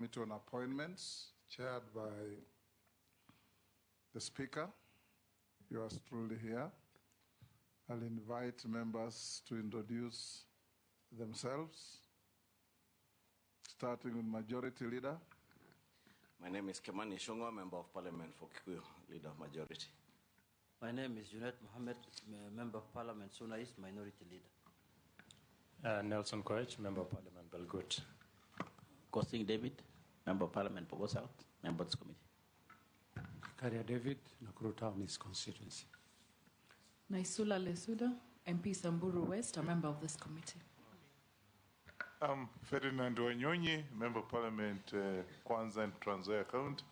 Committee on Appointments, chaired by the Speaker. Yours truly here. I'll invite members to introduce themselves, starting with Majority Leader. My name is Kemani Shongwa, Member of Parliament for Kikuyu, Leader of Majority. My name is Junet Mohammed, Member of Parliament, Suna East, Minority Leader. Nelson Koech, Member of Parliament, Belgut. Kosing David, Member of Parliament, Pogo South, Member of this committee. Karia David, Nakuru Town East constituency. Naisula Lesuda, MP Samburu West, a member of this committee. I'm Ferdinand Wanyonyi, Member of Parliament, Kwanza and Trans Nzoia County,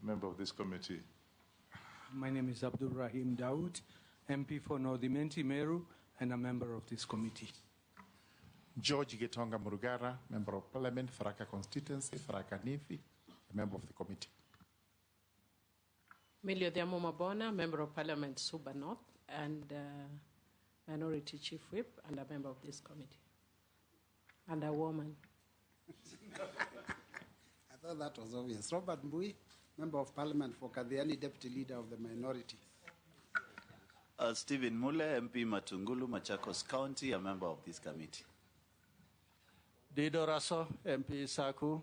member of this committee. My name is Abdul Rahim Daoud, MP for Northimenti Meru, and a member of this committee. George Getonga Murugara, Member of Parliament, Faraka Constituency, Faraka Nithi, a member of the committee. Milio Diamo Mabona, Member of Parliament, Suba North, and Minority Chief Whip, and a member of this committee. And a woman. I thought that was obvious. Robert Mbui, Member of Parliament for Kadhiani, Deputy Leader of the Minority. Stephen Mule, MP Matungulu, Machakos County, a member of this committee. Dido Raso, MP Saku,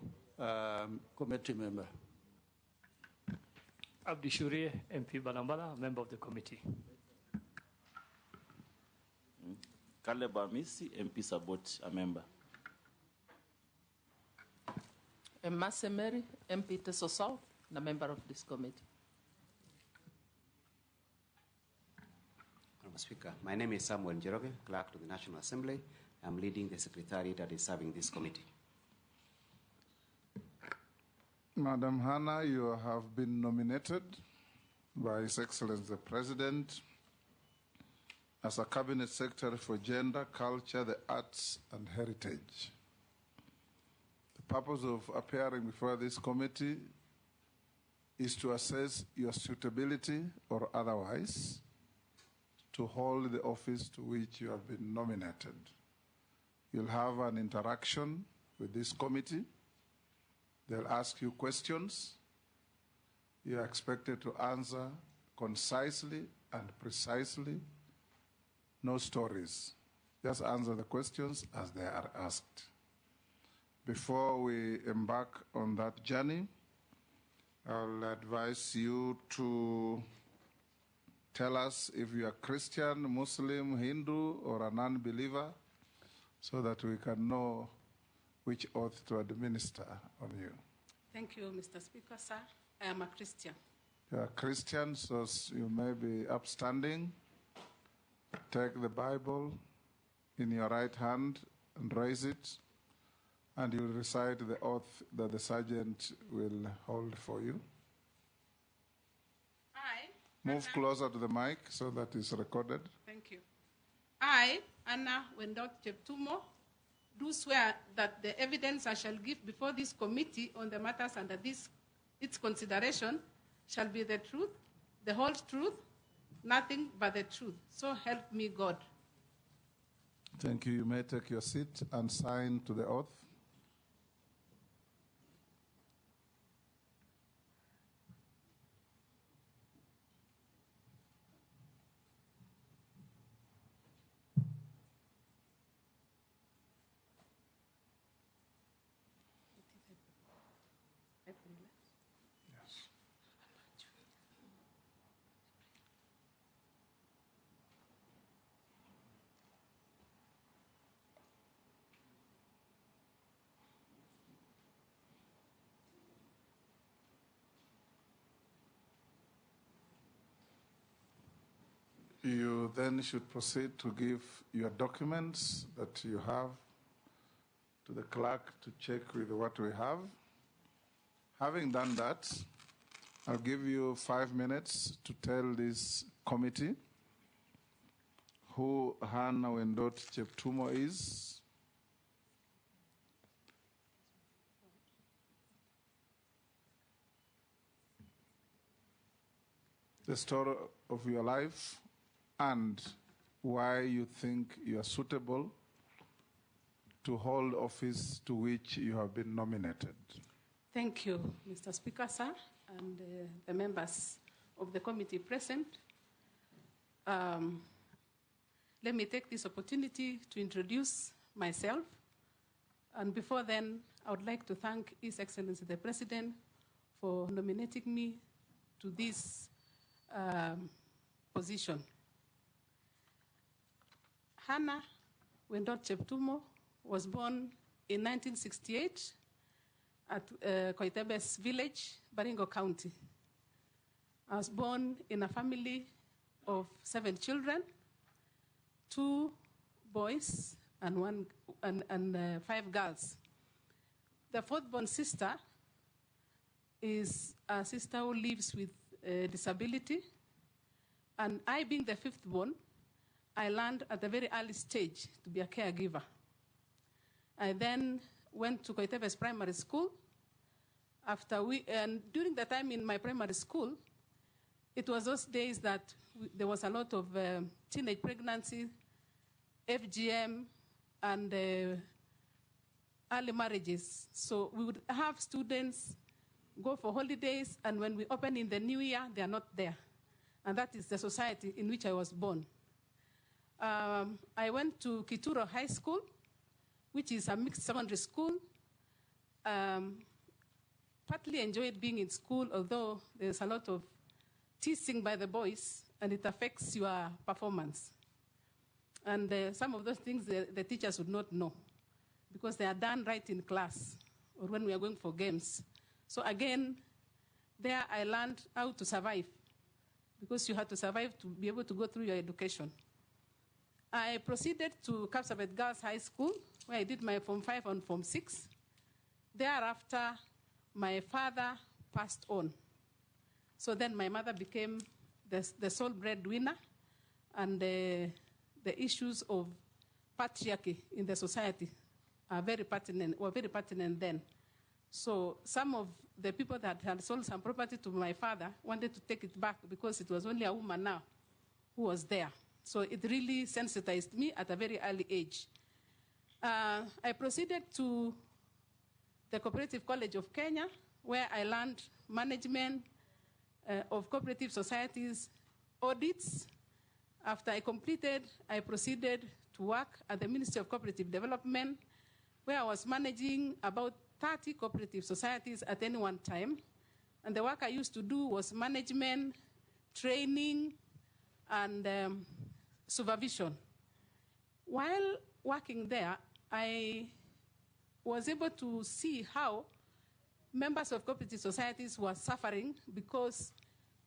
committee member. Abdi Shuri, MP Balambala, member of the committee. Caleb Amisi, MP Sabot, a member. Masemeri, MP Teso South, a member of this committee. Mr. Speaker, my name is Samuel Njoroge, Clerk to the National Assembly. I'm leading the secretariat that is serving this committee. Madam Hannah, you have been nominated by His Excellency the President as a Cabinet Secretary for Gender, Culture, the Arts, and Heritage. The purpose of appearing before this committee is to assess your suitability or otherwise to hold the office to which you have been nominated. You'll have an interaction with this committee. They'll ask you questions. You are expected to answer concisely and precisely. No stories. Just answer the questions as they are asked. Before we embark on that journey, I'll advise you to tell us if you are Christian, Muslim, Hindu, or a non-believer, so that we can know which oath to administer on you. Thank you, Mr. Speaker, sir. I am a Christian. You are a Christian, so you may be upstanding. Take the Bible in your right hand and raise it, and you will recite the oath that the sergeant will hold for you. Move closer to the mic so that it's recorded. Thank you. I, Anna Wendot Cheptumo, do swear that the evidence I shall give before this committee on the matters under its consideration shall be the truth, the whole truth, nothing but the truth. So help me God. Thank you. You may take your seat and sign to the oath. You then should proceed to give your documents that you have to the clerk to check with what we have. Having done that, I'll give you 5 minutes to tell this committee who Hannah Wendot Cheptumo is, the story of your life, and why you think you are suitable to hold office to which you have been nominated. Thank you, Mr. Speaker, sir, and the members of the committee present. Let me take this opportunity to introduce myself. And before then, I would like to thank His Excellency the President for nominating me to this position. Hannah Wendot Cheptumo was born in 1968 at Koitebes village, Baringo County. I was born in a family of 7 children, 2 boys and 5 girls. The 4th-born sister is a sister who lives with disability, and I, being the 5th-born, I learned at a very early stage to be a caregiver. I then went to Koitebes Primary School. And during the time in my primary school, it was those days that there was a lot of teenage pregnancy, FGM, and early marriages. So we would have students go for holidays, and when we open in the new year, they are not there. And that is the society in which I was born. I went to Kituro High School, which is a mixed secondary school. Partly enjoyed being in school, although there's a lot of teasing by the boys, and it affects your performance. And some of those things the teachers would not know, because they are done right in class or when we are going for games. So again, there I learned how to survive, because you had to survive to be able to go through your education. I proceeded to Kapsabet Girls High School, where I did my Form 5 and Form 6. Thereafter, my father passed on. So then my mother became the sole breadwinner, and the issues of patriarchy in the society were very pertinent then. So some of the people that had sold some property to my father wanted to take it back because it was only a woman now who was there. So it really sensitized me at a very early age. I proceeded to the Cooperative College of Kenya, where I learned management of cooperative societies, audits. After I completed, I proceeded to work at the Ministry of Cooperative Development, where I was managing about 30 cooperative societies at any one time. And the work I used to do was management, training, and supervision. While working there, I was able to see how members of cooperative societies were suffering because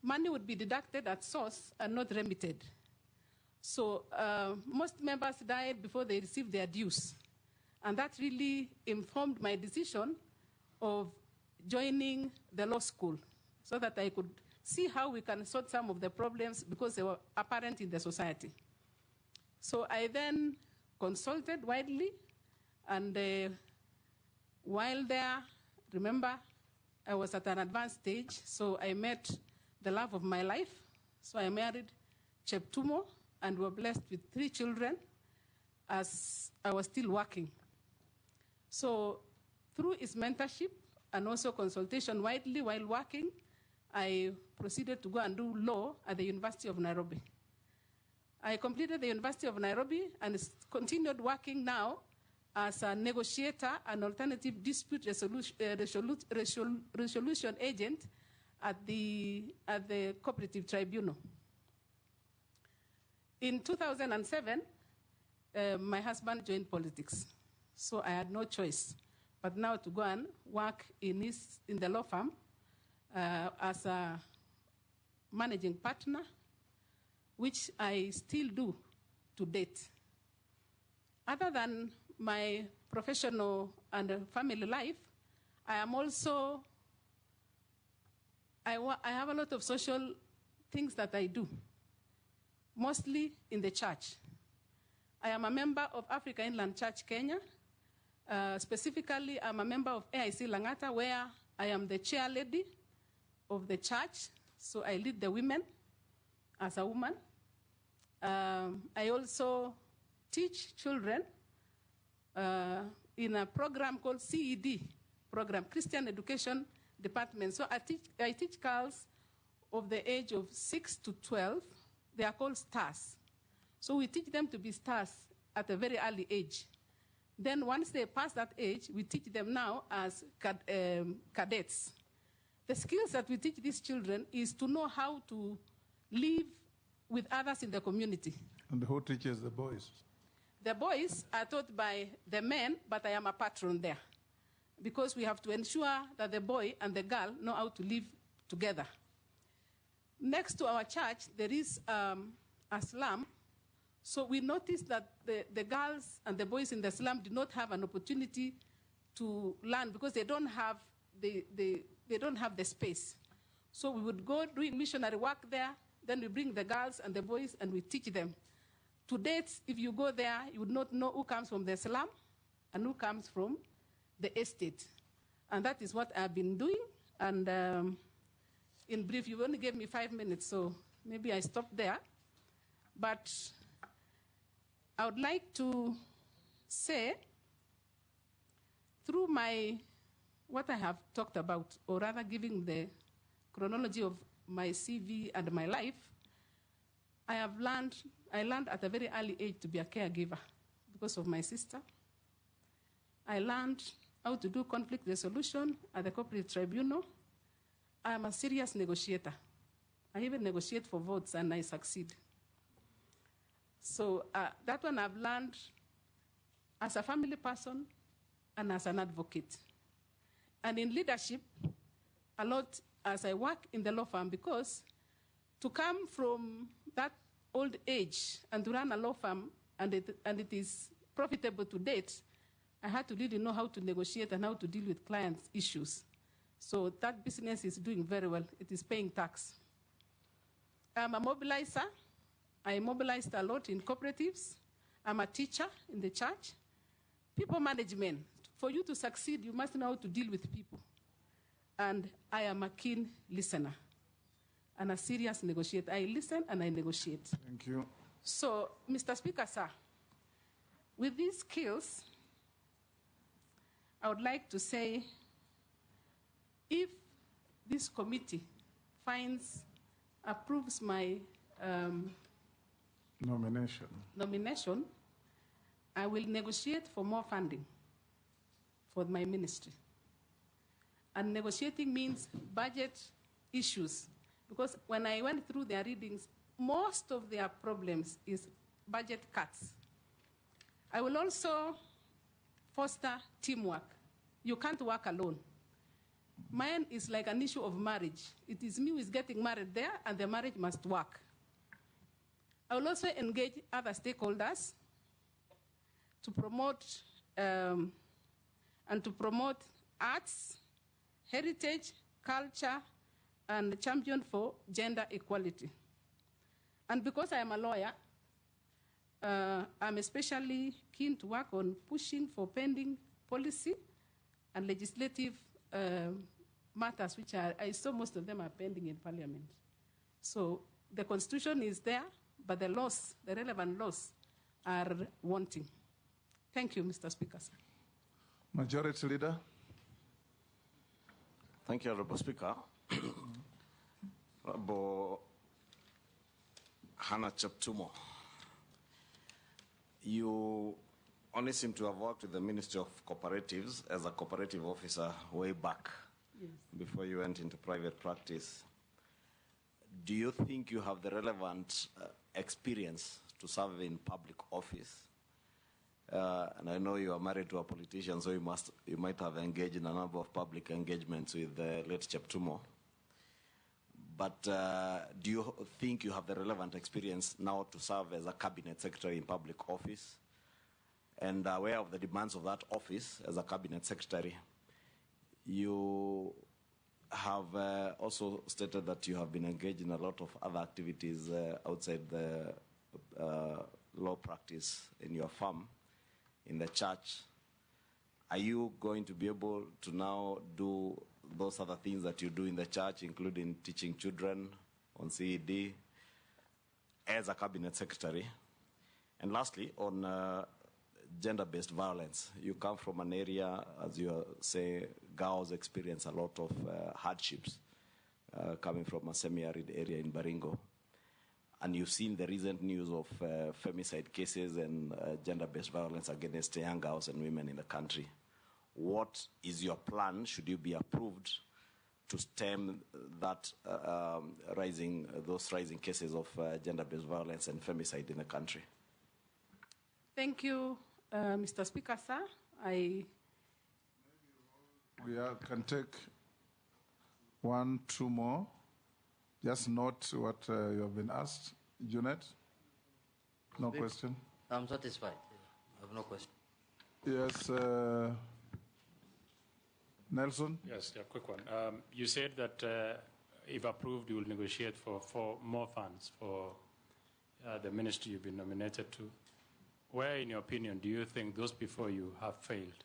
money would be deducted at source and not remitted. So most members died before they received their dues. And that really informed my decision of joining the law school so that I could see how we can sort some of the problems because they were apparent in the society. So I then consulted widely, and while there, remember, I was at an advanced stage, so I met the love of my life. So I married Cheptumo, and we were blessed with 3 children as I was still working. So through his mentorship and also consultation widely while working, I proceeded to go and do law at the University of Nairobi. I completed the University of Nairobi and continued working now as a negotiator and alternative dispute resolution agent at the Cooperative Tribunal. In 2007, my husband joined politics, so I had no choice but now to go and work in the law firm as a managing partner, which I still do to date. Other than my professional and family life, I am also, I have a lot of social things that I do, mostly in the church. I am a member of Africa Inland Church Kenya. Specifically, I'm a member of AIC Langata, where I am the chair lady of the church, so I lead the women as a woman. I also teach children in a program called CED, program, Christian Education Department. So I teach girls of the age of 6 to 12. They are called stars. So we teach them to be stars at a very early age. Then once they pass that age, we teach them now as cadets. The skills that we teach these children is to know how to live with others in the community. And who teaches the boys? The boys are taught by the men, but I am a patron there, because we have to ensure that the boy and the girl know how to live together. Next to our church, there is a slum. So we noticed that the girls and the boys in the slum did not have an opportunity to learn because they don't have the space. So we would go doing missionary work there, then we bring the girls and the boys and we teach them. To date, if you go there, you would not know who comes from the slum and who comes from the estate. And that is what I've been doing. And in brief, you only gave me 5 minutes, so maybe I stop there. But I would like to say, through what I have talked about, or rather giving the chronology of my CV and my life, I learned at a very early age to be a caregiver because of my sister. I learned how to do conflict resolution at the cooperative tribunal. I am a serious negotiator. I even negotiate for votes and I succeed. So that one I've learned as a family person and as an advocate. And in leadership, a lot as I work in the law firm, because to come from that old age and to run a law firm and it is profitable to date, I had to really know how to negotiate and how to deal with clients' issues. So that business is doing very well. It is paying tax. I'm a mobilizer. I mobilized a lot in cooperatives. I'm a teacher in the church. People management. For you to succeed, you must know how to deal with people. And I am a keen listener and a serious negotiator. I listen and I negotiate. Thank you. So, Mr. Speaker, sir, with these skills, I would like to say, if this committee approves my nomination, I will negotiate for more funding for my ministry. And negotiating means budget issues, because when I went through their readings, most of their problems is budget cuts. I will also foster teamwork. You can't work alone. Mine is like an issue of marriage. It is me who is getting married there, and the marriage must work. I will also engage other stakeholders to promote arts, heritage, culture, and champion for gender equality. And because I am a lawyer, I'm especially keen to work on pushing for pending policy and legislative matters, which I saw most of them are pending in Parliament. So the Constitution is there, but the laws, the relevant laws, are wanting. Thank you, Mr. Speaker. Majority Leader. Thank you, Honorable Speaker. Honorable Hannah Cheptumo, you only seem to have worked with the Ministry of Cooperatives as a cooperative officer way back, yes, before you went into private practice. Do you think you have the relevant experience to serve in public office? And I know you are married to a politician, so you might have engaged in a number of public engagements with the late Cheptumo. But do you think you have the relevant experience now to serve as a cabinet secretary in public office? And aware of the demands of that office as a cabinet secretary, you have also stated that you have been engaged in a lot of other activities outside the law practice in your firm, in the church. Are you going to be able to now do those other things that you do in the church, including teaching children on CED, as a cabinet secretary? And lastly, on gender-based violence. You come from an area, as you say, girls experience a lot of hardships coming from a semi-arid area in Baringo. And you've seen the recent news of femicide cases and gender-based violence against young girls and women in the country. What is your plan, should you be approved, to stem that those rising cases of gender-based violence and femicide in the country? Thank you, Mr. Speaker, sir. We can take 1, 2 more. Just note what you have been asked. Junet? No question? I'm satisfied. I have no question. Yes, Nelson? Yes, a quick one. You said that if approved, you will negotiate for more funds for the ministry you've been nominated to. Where, in your opinion, do you think those before you have failed?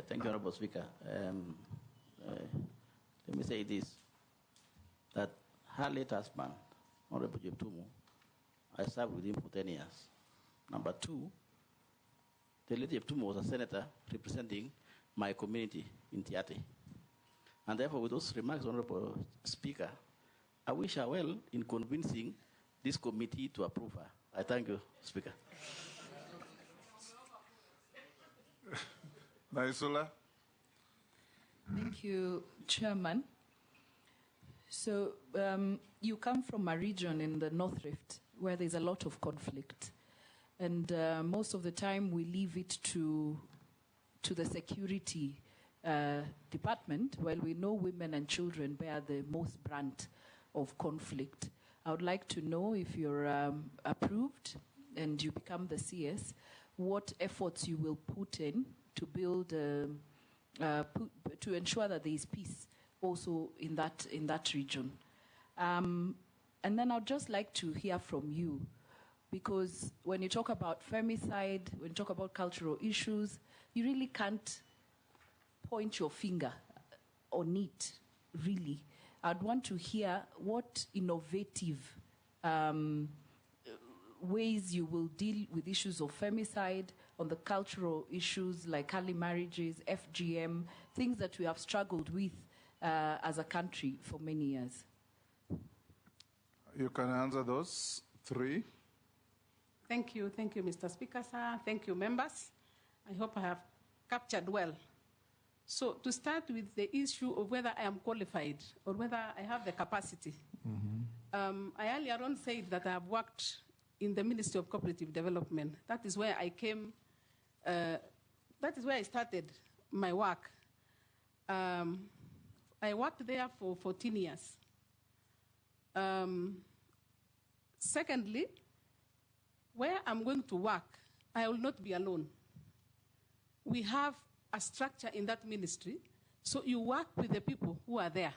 Thank you, Honorable Speaker. Let me say this, that her late husband, Honorable Cheptumo, I served with him for 10 years. Number 2, the late Cheptumo was a senator representing my community in Tiate. And therefore, with those remarks, Honorable Speaker, I wish her well in convincing this committee to approve her. I thank you, Speaker. Naisula? Thank you, Chairman. So you come from a region in the North Rift where there's a lot of conflict. And most of the time we leave it to the security department, while we know women and children bear the most brunt of conflict. I would like to know, if you're approved and you become the CS, what efforts you will put in to build, to ensure that there is peace also in that region. And then I'd just like to hear from you, because when you talk about femicide, when you talk about cultural issues, you really can't point your finger on it, really. I'd want to hear what innovative ways you will deal with issues of femicide, on the cultural issues like early marriages, FGM, things that we have struggled with as a country for many years. You can answer those 3. Thank you, Mr. Speaker, sir. Thank you, members. I hope I have captured well. So to start with the issue of whether I am qualified or whether I have the capacity, I earlier on said that I have worked in the Ministry of Cooperative Development. That is where I came, that is where I started my work. I worked there for 14 years. Secondly, where I'm going to work, I will not be alone. We have a structure in that ministry, so you work with the people who are there.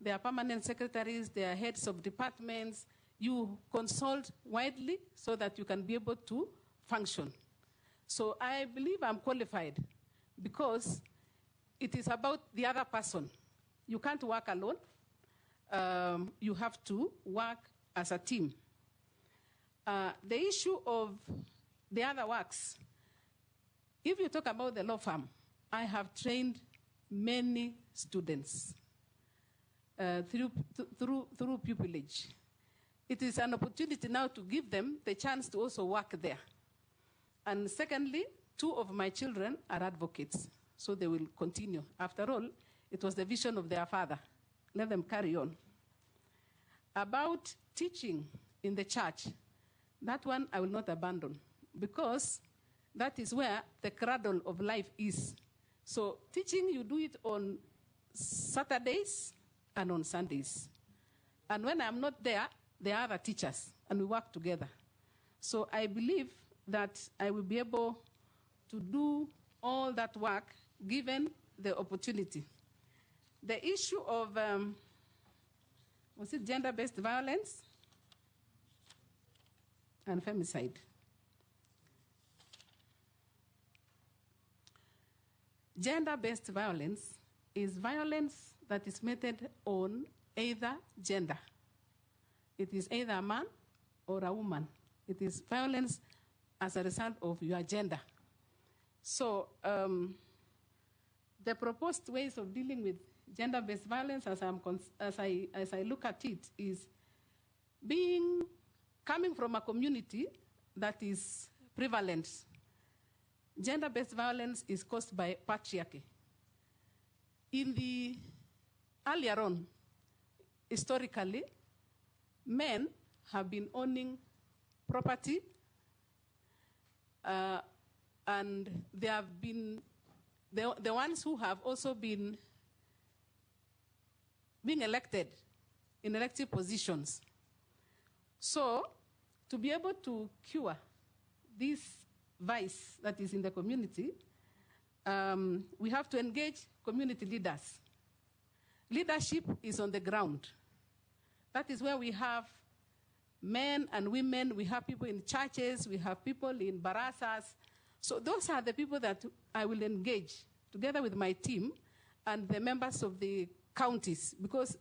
They are permanent secretaries, they are heads of departments. You consult widely so that you can be able to function. So I believe I'm qualified because it is about the other person. You can't work alone. You have to work as a team. The issue of the other works, if you talk about the law firm, I have trained many students through pupillage. It is an opportunity now to give them the chance to also work there. And secondly, 2 of my children are advocates, so they will continue. After all, it was the vision of their father. Let them carry on. About teaching in the church, that one I will not abandon, because that is where the cradle of life is. So teaching, you do it on Saturdays and on Sundays. And when I'm not there, there are other teachers, and we work together. So I believe that I will be able to do all that work given the opportunity. The issue of, was it gender-based violence and femicide? Gender-based violence is violence that is meted on either gender. It is either a man or a woman It is violence as a result of your gender. So the proposed ways of dealing with gender-based violence, as I look at it, is coming from a community that is prevalent. Gender-based violence is caused by patriarchy. Earlier on, historically, men have been owning property, and they have been the ones who have also been being elected in elective positions. So, to be able to cure this vice that is in the community, we have to engage community leaders. Leadership is on the ground. That is where we have men and women, we have people in churches, we have people in barasas. So those are the people that I will engage together with my team and the members of the counties, because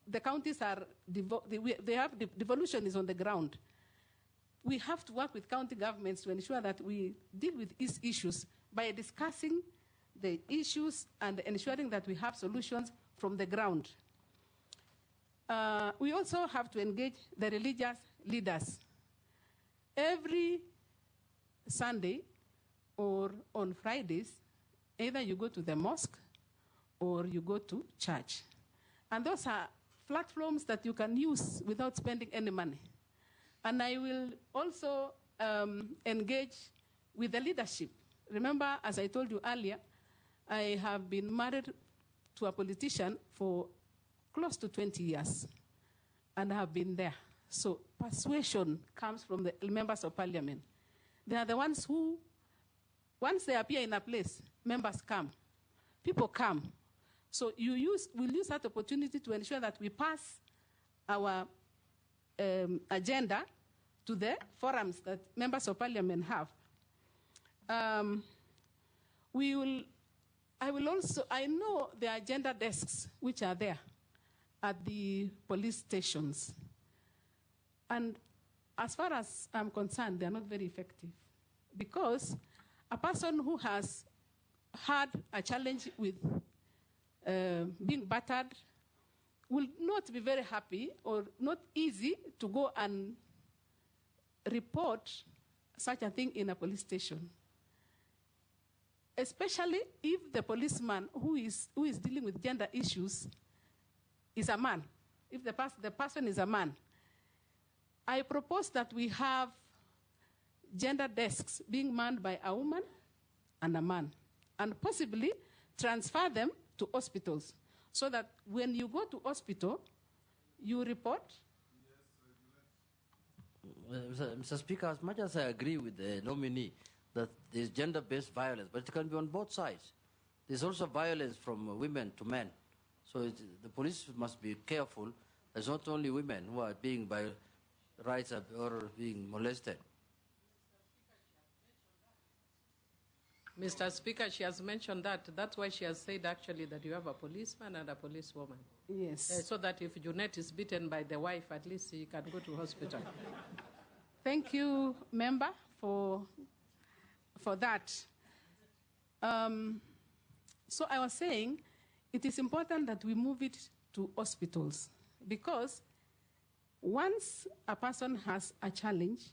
the counties are, devolution is on the ground. We have to work with county governments to ensure that we deal with these issues by discussing the issues and ensuring that we have solutions from the ground. We also have to engage the religious leaders. Every Sunday or on Fridays, either you go to the mosque or you go to church. And those are platforms that you can use without spending any money. And I will also engage with the leadership. Remember, as I told you earlier, I have been married to a politician for close to 20 years, and I have been there. So persuasion comes from the members of parliament. They are the ones who, once they appear in a place, members come, people come. So we'll use that opportunity to ensure that we pass our agenda to the forums that members of parliament have. I know there are gender desks which are there at the police stations. And as far as I'm concerned, they're not very effective, because a person who has had a challenge with being battered will not be very happy or not easy to go and report such a thing in a police station. Especially if the policeman who is dealing with gender issues is a man, if the person is a man. I propose that we have gender desks being manned by a woman and a man, and possibly transfer them to hospitals, so that when you go to hospital, you report. Mr. Speaker, as much as I agree with the nominee that there's gender-based violence, but it can be on both sides. There's also violence from women to men. So the police must be careful. There's not only women who are being by rights or being molested. Mr. Speaker, she has mentioned that. That's why she has said actually that you have a policeman and a policewoman. Yes. So that if Junette is beaten by the wife, at least he can go to hospital. Thank you, member, for that. So I was saying, it is important that we move it to hospitals, because once a person has a challenge,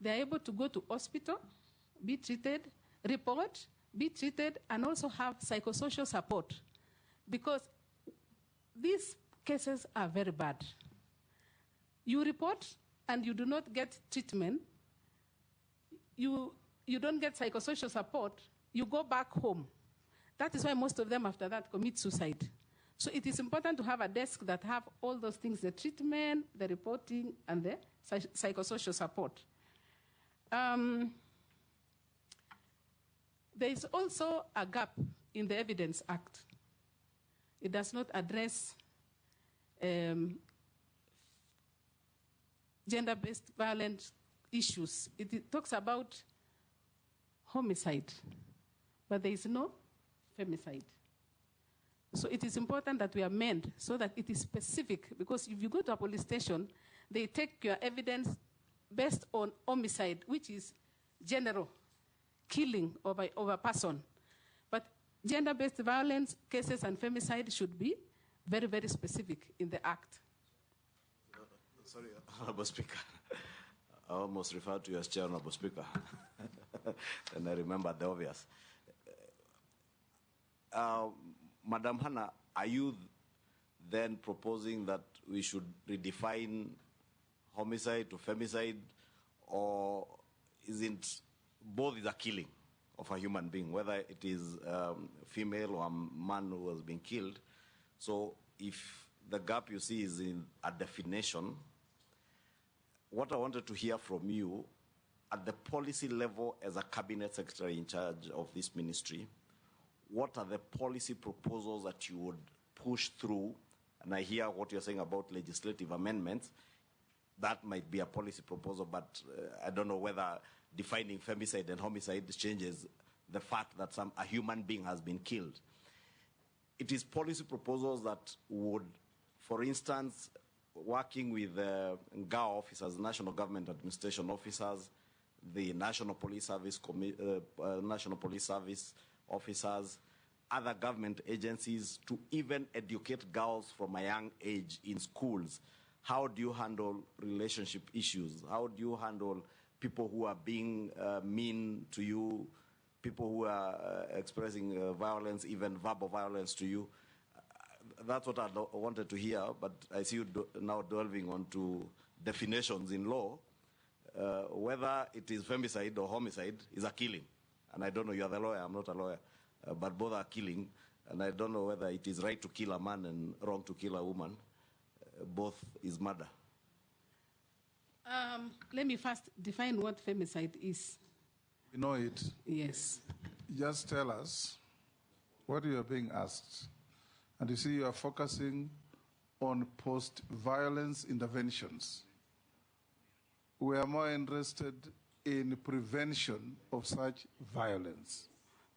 they're able to go to hospital, be treated, report, be treated, and also have psychosocial support, because these cases are very bad. You report and you do not get treatment, you don't get psychosocial support, you go back home. That is why most of them after that commit suicide. So it is important to have a desk that have all those things, the treatment, the reporting, and the psychosocial support. There is also a gap in the Evidence Act. It does not address gender-based violence issues. It talks about homicide, but there is no femicide. So it is important that we amend so that it is specific, because if you go to a police station, they take your evidence based on homicide, which is general killing of a person. But gender-based violence cases and femicide should be very, very specific in the Act. Sorry, Honorable Speaker. I almost referred to you as Chair, Honorable Speaker. And I remember the obvious. Madam Hannah, are you then proposing that we should redefine homicide to femicide, or isn't both is a killing of a human being, whether it is female or a man who has been killed? So if the gap you see is in a definition, what I wanted to hear from you, at the policy level as a cabinet secretary in charge of this ministry, what are the policy proposals that you would push through? And I hear what you're saying about legislative amendments. That might be a policy proposal, but I don't know whether defining femicide and homicide changes the fact that a human being has been killed. It is policy proposals that would, for instance, working with GAO officers, National Government Administration officers, the National Police Service, National Police Service officers, other government agencies, to even educate girls from a young age in schools. How do you handle relationship issues? How do you handle people who are being mean to you, people who are expressing violence, even verbal violence to you? That's what I wanted to hear, but I see you now delving onto definitions in law. Whether it is femicide or homicide is a killing. And I don't know, you're the lawyer, I'm not a lawyer, but both are killing. And I don't know whether it is right to kill a man and wrong to kill a woman. Both is murder. Let me first define what femicide is. We know it. Yes. Just tell us what you are being asked. And you see, you are focusing on post-violence interventions. We are more interested in prevention of such violence.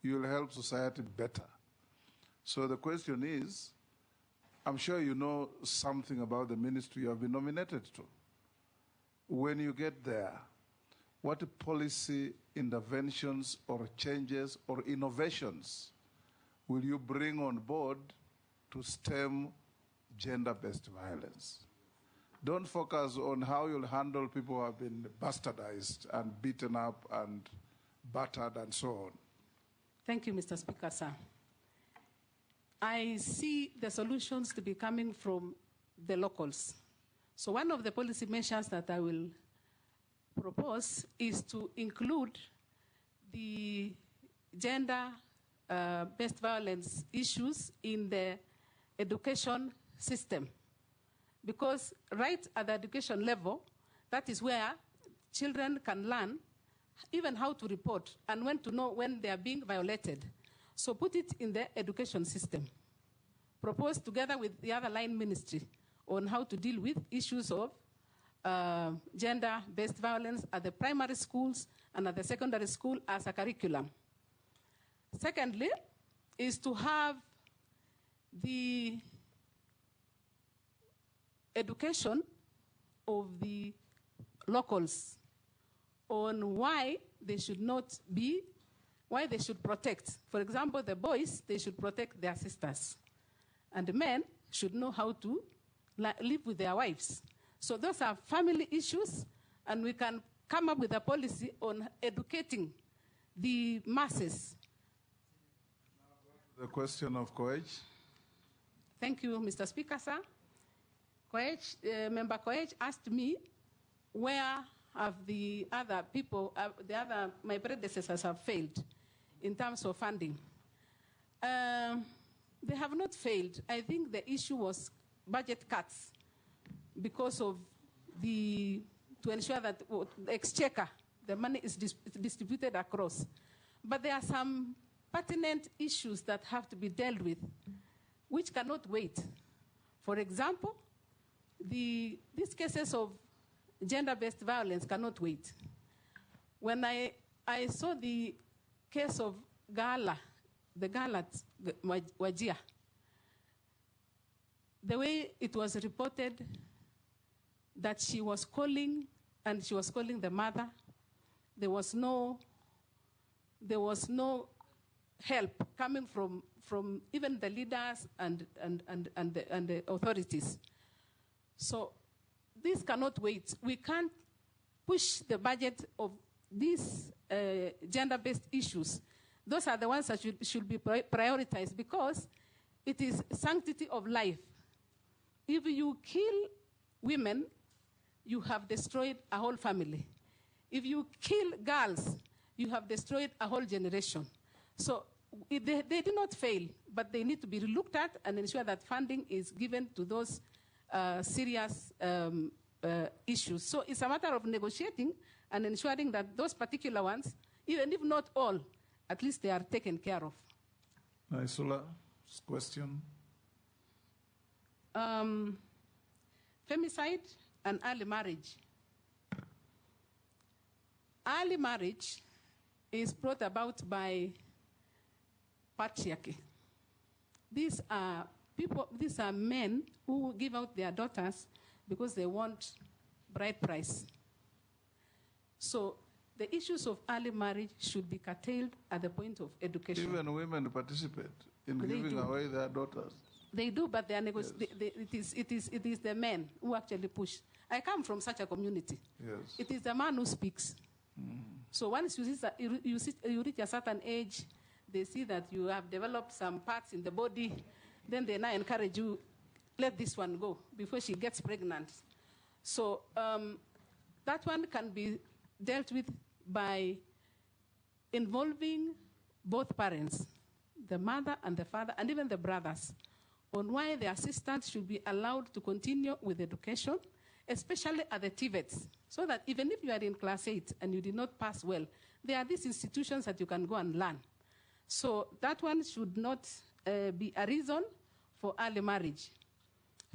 You will help society better. So the question is, I'm sure you know something about the ministry you have been nominated to. When you get there, what policy interventions or changes or innovations will you bring on board to stem gender-based violence? Don't focus on how you'll handle people who have been bastardized and beaten up and battered and so on. Thank you, Mr. Speaker, sir. I see the solutions to be coming from the locals. So one of the policy measures that I will propose is to include the gender-based violence issues in the education system. Because right at the education level, that is where children can learn even how to report and when to know when they are being violated. So put it in the education system. Propose together with the other line ministry on how to deal with issues of gender-based violence at the primary schools and at the secondary school as a curriculum. Secondly, is to have the education of the locals on why they should not be, why they should protect. For example, the boys, they should protect their sisters. And the men should know how to live with their wives. So those are family issues, and we can come up with a policy on educating the masses. The question of Koech. Thank you, Mr. Speaker, sir. Member Koech asked me where have the other people, my predecessors have failed in terms of funding. They have not failed. I think the issue was budget cuts because of to ensure that the exchequer, the money is distributed across. But there are some pertinent issues that have to be dealt with, which cannot wait. For example, these cases of gender-based violence cannot wait. When I saw the case of Gala, the girl at Wajir, the way it was reported that she was calling and she was calling the mother. There was no help coming from even the leaders and the authorities. So this cannot wait. We can't push the budget of these gender-based issues. Those are the ones that should be prioritized because it is sanctity of life. If you kill women, you have destroyed a whole family. If you kill girls, you have destroyed a whole generation. So they do not fail, but they need to be looked at and ensure that funding is given to those serious issues. So it's a matter of negotiating and ensuring that those particular ones, even if not all, at least they are taken care of. Naisula's question. Femicide and early marriage. Early marriage is brought about by patriarchy. These are men who give out their daughters because they want bride price. So the issues of early marriage should be curtailed at the point of education. Even women participate in giving away their daughters. They do, but they are it is the men who actually push. I come from such a community. Yes. It is the man who speaks. So once you reach a certain age, they see that you have developed some parts in the body, then they now encourage you, let this one go before she gets pregnant. So that one can be dealt with by involving both parents, the mother and the father, and even the brothers, on why the assistants should be allowed to continue with education, especially at the TVETs, so that even if you are in class 8 and you did not pass well, there are these institutions that you can go and learn. So that one should not be a reason for early marriage.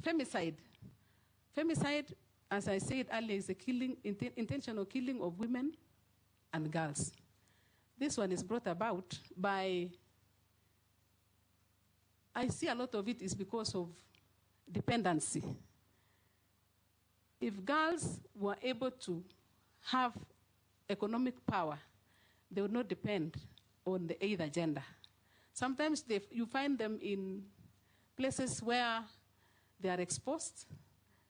Femicide. Femicide, as I said earlier, is the intentional killing of women and girls. This one is brought about by, I see a lot of it is because of dependency. If girls were able to have economic power, they would not depend on the either gender. Sometimes you find them in places where they are exposed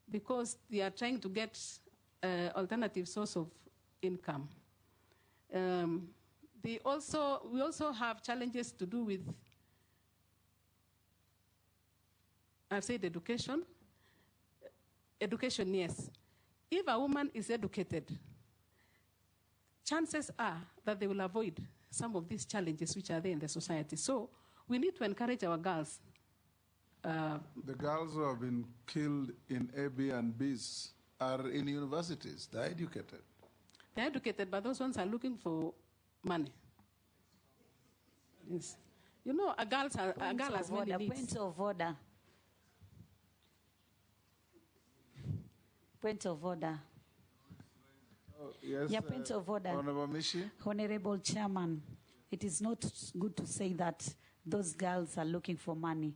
because they are trying to get alternative source of income. We also have challenges to do with, I've said education. Education, yes. If a woman is educated, chances are that they will avoid some of these challenges which are there in the society. So we need to encourage our girls. The girls who have been killed in Airbnbs are in universities. They're educated. They're educated, but those ones are looking for money. Yes. You know, a girl has many needs. Point of order. Point of order. Yes, Yeah, point of order. Honorable Mishi. Honorable Chairman, it is not good to say that those girls are looking for money,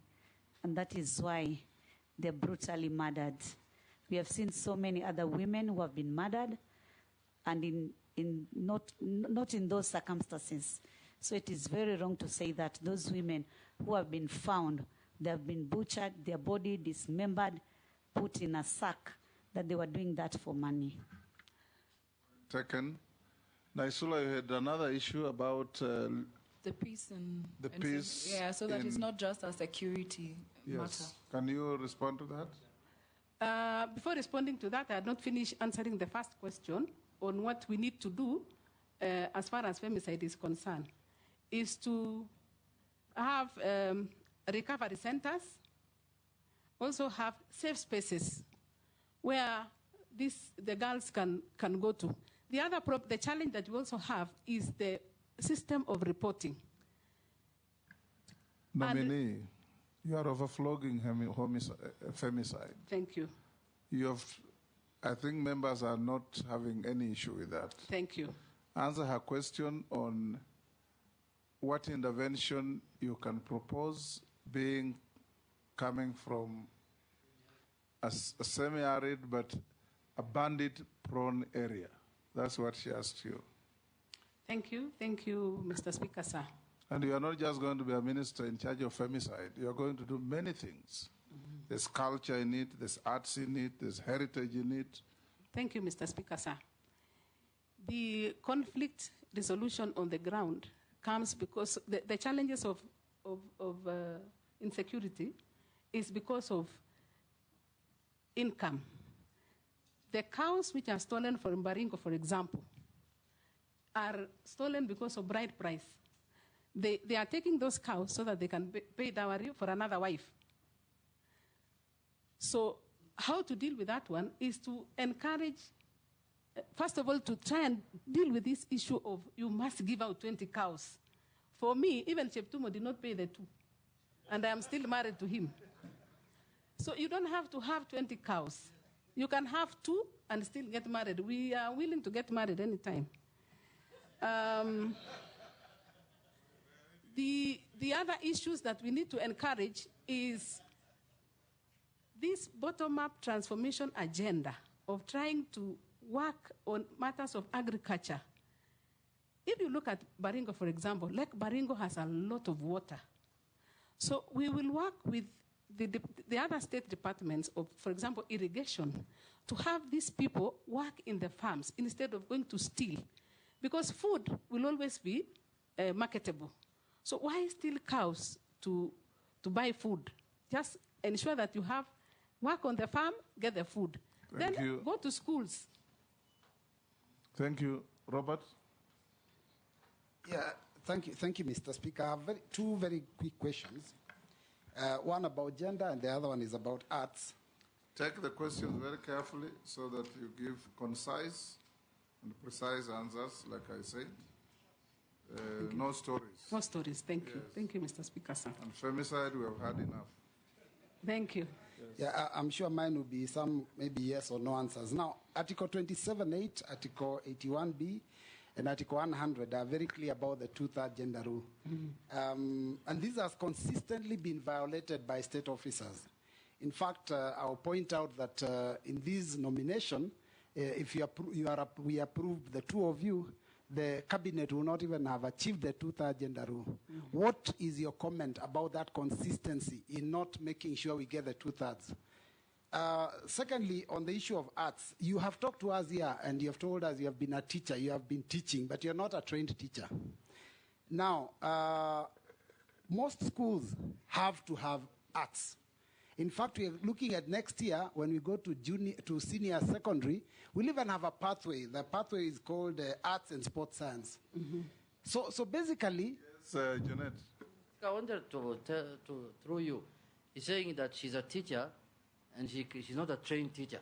and that is why they're brutally murdered. We have seen so many other women who have been murdered, and not in those circumstances. So it is very wrong to say that those women who have been found, they have been butchered, their body dismembered, put in a sack, that they were doing that for money. Taken. Naisula, you had another issue about the peace and the peace. Yeah, so that it's not just a security matter. Can you respond to that? Before responding to that, I had not finished answering the first question on what we need to do as far as femicide is concerned, is to have recovery centers, also have safe spaces where the girls can go to. The challenge that we also have is the system of reporting. Nominee, you are overflowing femicide. Thank you. I think members are not having any issue with that. Thank you. Answer her question on what intervention you can propose coming from a semi-arid but a bandit prone area? That's what she asked you. Thank you, Mr. Speaker, sir. And you are not just going to be a minister in charge of femicide. You are going to do many things. There's culture in it, there's arts in it, there's heritage in it. Thank you, Mr. Speaker, sir. The conflict resolution on the ground comes because the challenges of insecurity is because of income. The cows which are stolen from Baringo, for example, are stolen because of bride price. They are taking those cows so that they can pay dowry for another wife. So how to deal with that one is to encourage, first of all, to try and deal with this issue of you must give out 20 cows. For me, even Cheptumo did not pay the 2, and I am still married to him. So you don't have to have 20 cows. You can have 2 and still get married. We are willing to get married anytime. The other issues that we need to encourage is this bottom-up transformation agenda of trying to work on matters of agriculture. If you look at Baringo, for example, Lake Baringo has a lot of water. So we will work with the other state departments of, for example, irrigation, to have these people work in the farms instead of going to steal. Because food will always be marketable. So why steal cows to buy food? Just ensure that you have work on the farm, get the food. Thank then you. Go to schools. Thank you. Robert? Yeah, thank you, Mr. Speaker. I have two very quick questions. One about gender and the other one is about arts. Take the questions very carefully so that you give concise and precise answers, like I said. No stories. No stories, thank you. Yes. Thank you, Mr. Speaker, sir. And femicide, we have had enough. Thank you. Yeah, I'm sure mine will be some maybe yes or no answers. Now, Article 27.8, Article 81B, and Article 100 are very clear about the two-thirds gender rule. And these have consistently been violated by state officers. In fact, I'll point out that in this nomination, if we approve the two of you, the cabinet will not even have achieved the two-thirds gender rule. What is your comment about that consistency in not making sure we get the two-thirds? Secondly, on the issue of arts, you have talked to us here and you have told us you have been a teacher, you have been teaching, but you're not a trained teacher. Now, most schools have to have arts. In fact, we're looking at next year when we go to senior secondary, we'll even have a pathway. The pathway is called Arts and Sports Science. So basically... Yes, Janet. I wanted to through you. He's saying that she's a teacher and she's not a trained teacher.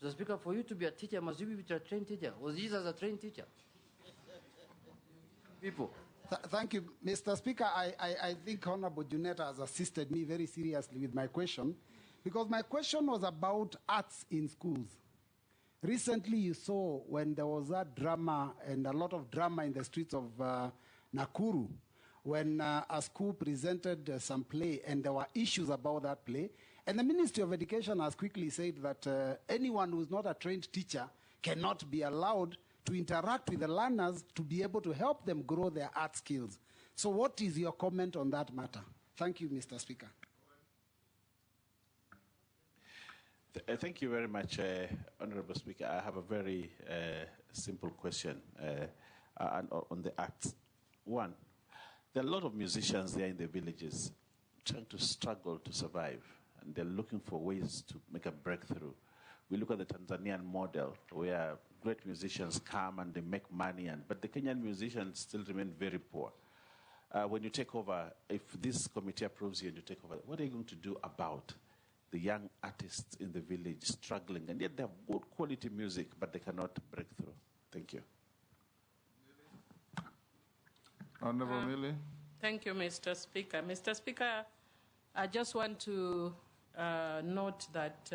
So, Speaker, for you to be a teacher, must you be a trained teacher? Was Jesus a trained teacher? People. Thank you, Mr. Speaker. I think Honorable Juneta has assisted me very seriously with my question, because my question was about arts in schools. Recently, you saw when there was that drama and a lot of drama in the streets of Nakuru, when a school presented some play and there were issues about that play, and the Ministry of Education has quickly said that anyone who's not a trained teacher cannot be allowed to interact with the learners to be able to help them grow their art skills. So what is your comment on that matter? Thank you, Mr. Speaker. Thank you very much, Honorable Speaker. I have a very simple question on the arts. One, there are a lot of musicians there in the villages trying to struggle to survive, and they're looking for ways to make a breakthrough. We look at the Tanzanian model, where great musicians come and they make money, but the Kenyan musicians still remain very poor. When you take over, if this committee approves you and you take over, what are you going to do about the young artists in the village struggling, and yet they have good quality music, but they cannot break through? Thank you. Honorable Millie. Thank you, Mr. Speaker. Mr. Speaker, I just want to note that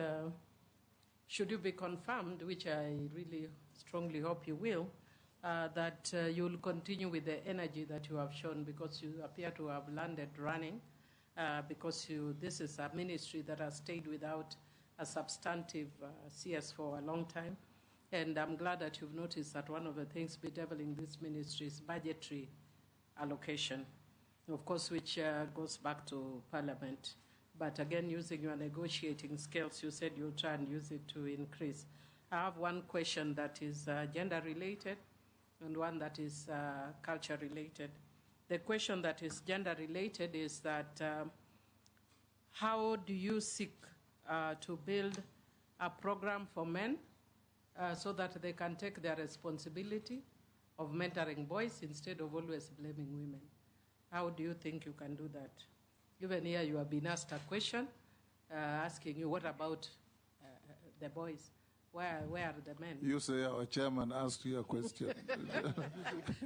should you be confirmed, which I really strongly hope you will, that you will continue with the energy that you have shown, because you appear to have landed running, because this is a ministry that has stayed without a substantive CS for a long time. And I'm glad that you've noticed that one of the things bedeviling this ministry is budgetary allocation, of course, which goes back to Parliament. But again, using your negotiating skills, you said you'll try and use it to increase. I have one question that is gender-related and one that is culture-related. The question that is gender-related is that how do you seek to build a program for men so that they can take their responsibility of mentoring boys instead of always blaming women? How do you think you can do that? Even here you have been asked a question asking you, what about the boys? Where are the men? You say our chairman asked you a question.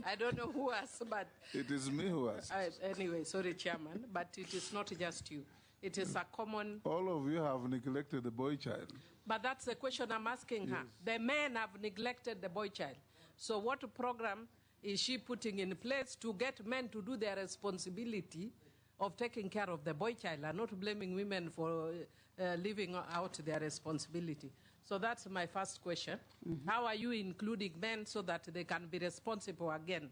I don't know who asked, but... It is me who asked. Anyway, sorry, Chairman, but it is not just you. It is a common... All of you have neglected the boy child. But that's the question I'm asking her. The men have neglected the boy child. So what program is she putting in place to get men to do their responsibility of taking care of the boy child and not blaming women for leaving out their responsibility? So that's my first question. How are you including men so that they can be responsible again,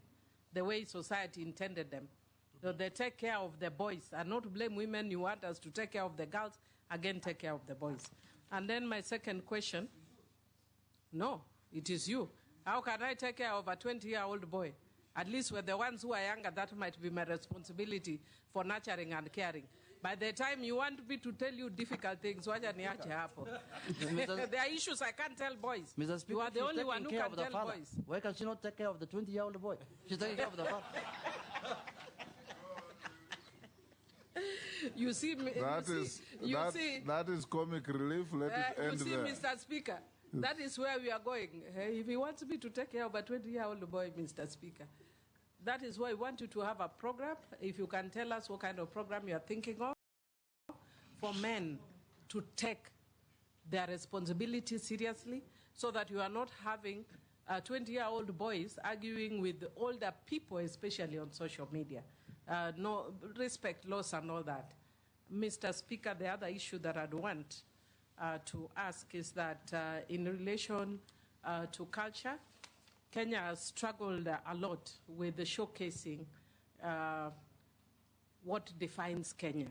the way society intended them? So they take care of the boys and not blame women. You want us to take care of the girls, again take care of the boys. And then my second question, no, it is you. How can I take care of a 20-year-old boy? At least with the ones who are younger, that might be my responsibility for nurturing and caring. By the time you want me to tell you difficult things, there are issues I can't tell boys. Mr. Speaker, you are the only one who can tell father. boys. Why can she not take care of the 20-year-old boy? She's taking care of the father. You see, that is comic relief. Let it end there. You see, Mr. Speaker, that is where we are going. If he wants me to take care of a 20-year-old boy, Mr. Speaker, that is why I want you to have a program. If you can tell us what kind of program you are thinking of for men to take their responsibility seriously so that you are not having 20-year-old boys arguing with older people, especially on social media. No respect laws and all that. Mr. Speaker, the other issue that I'd want to ask is that in relation to culture, Kenya has struggled a lot with the showcasing what defines Kenya.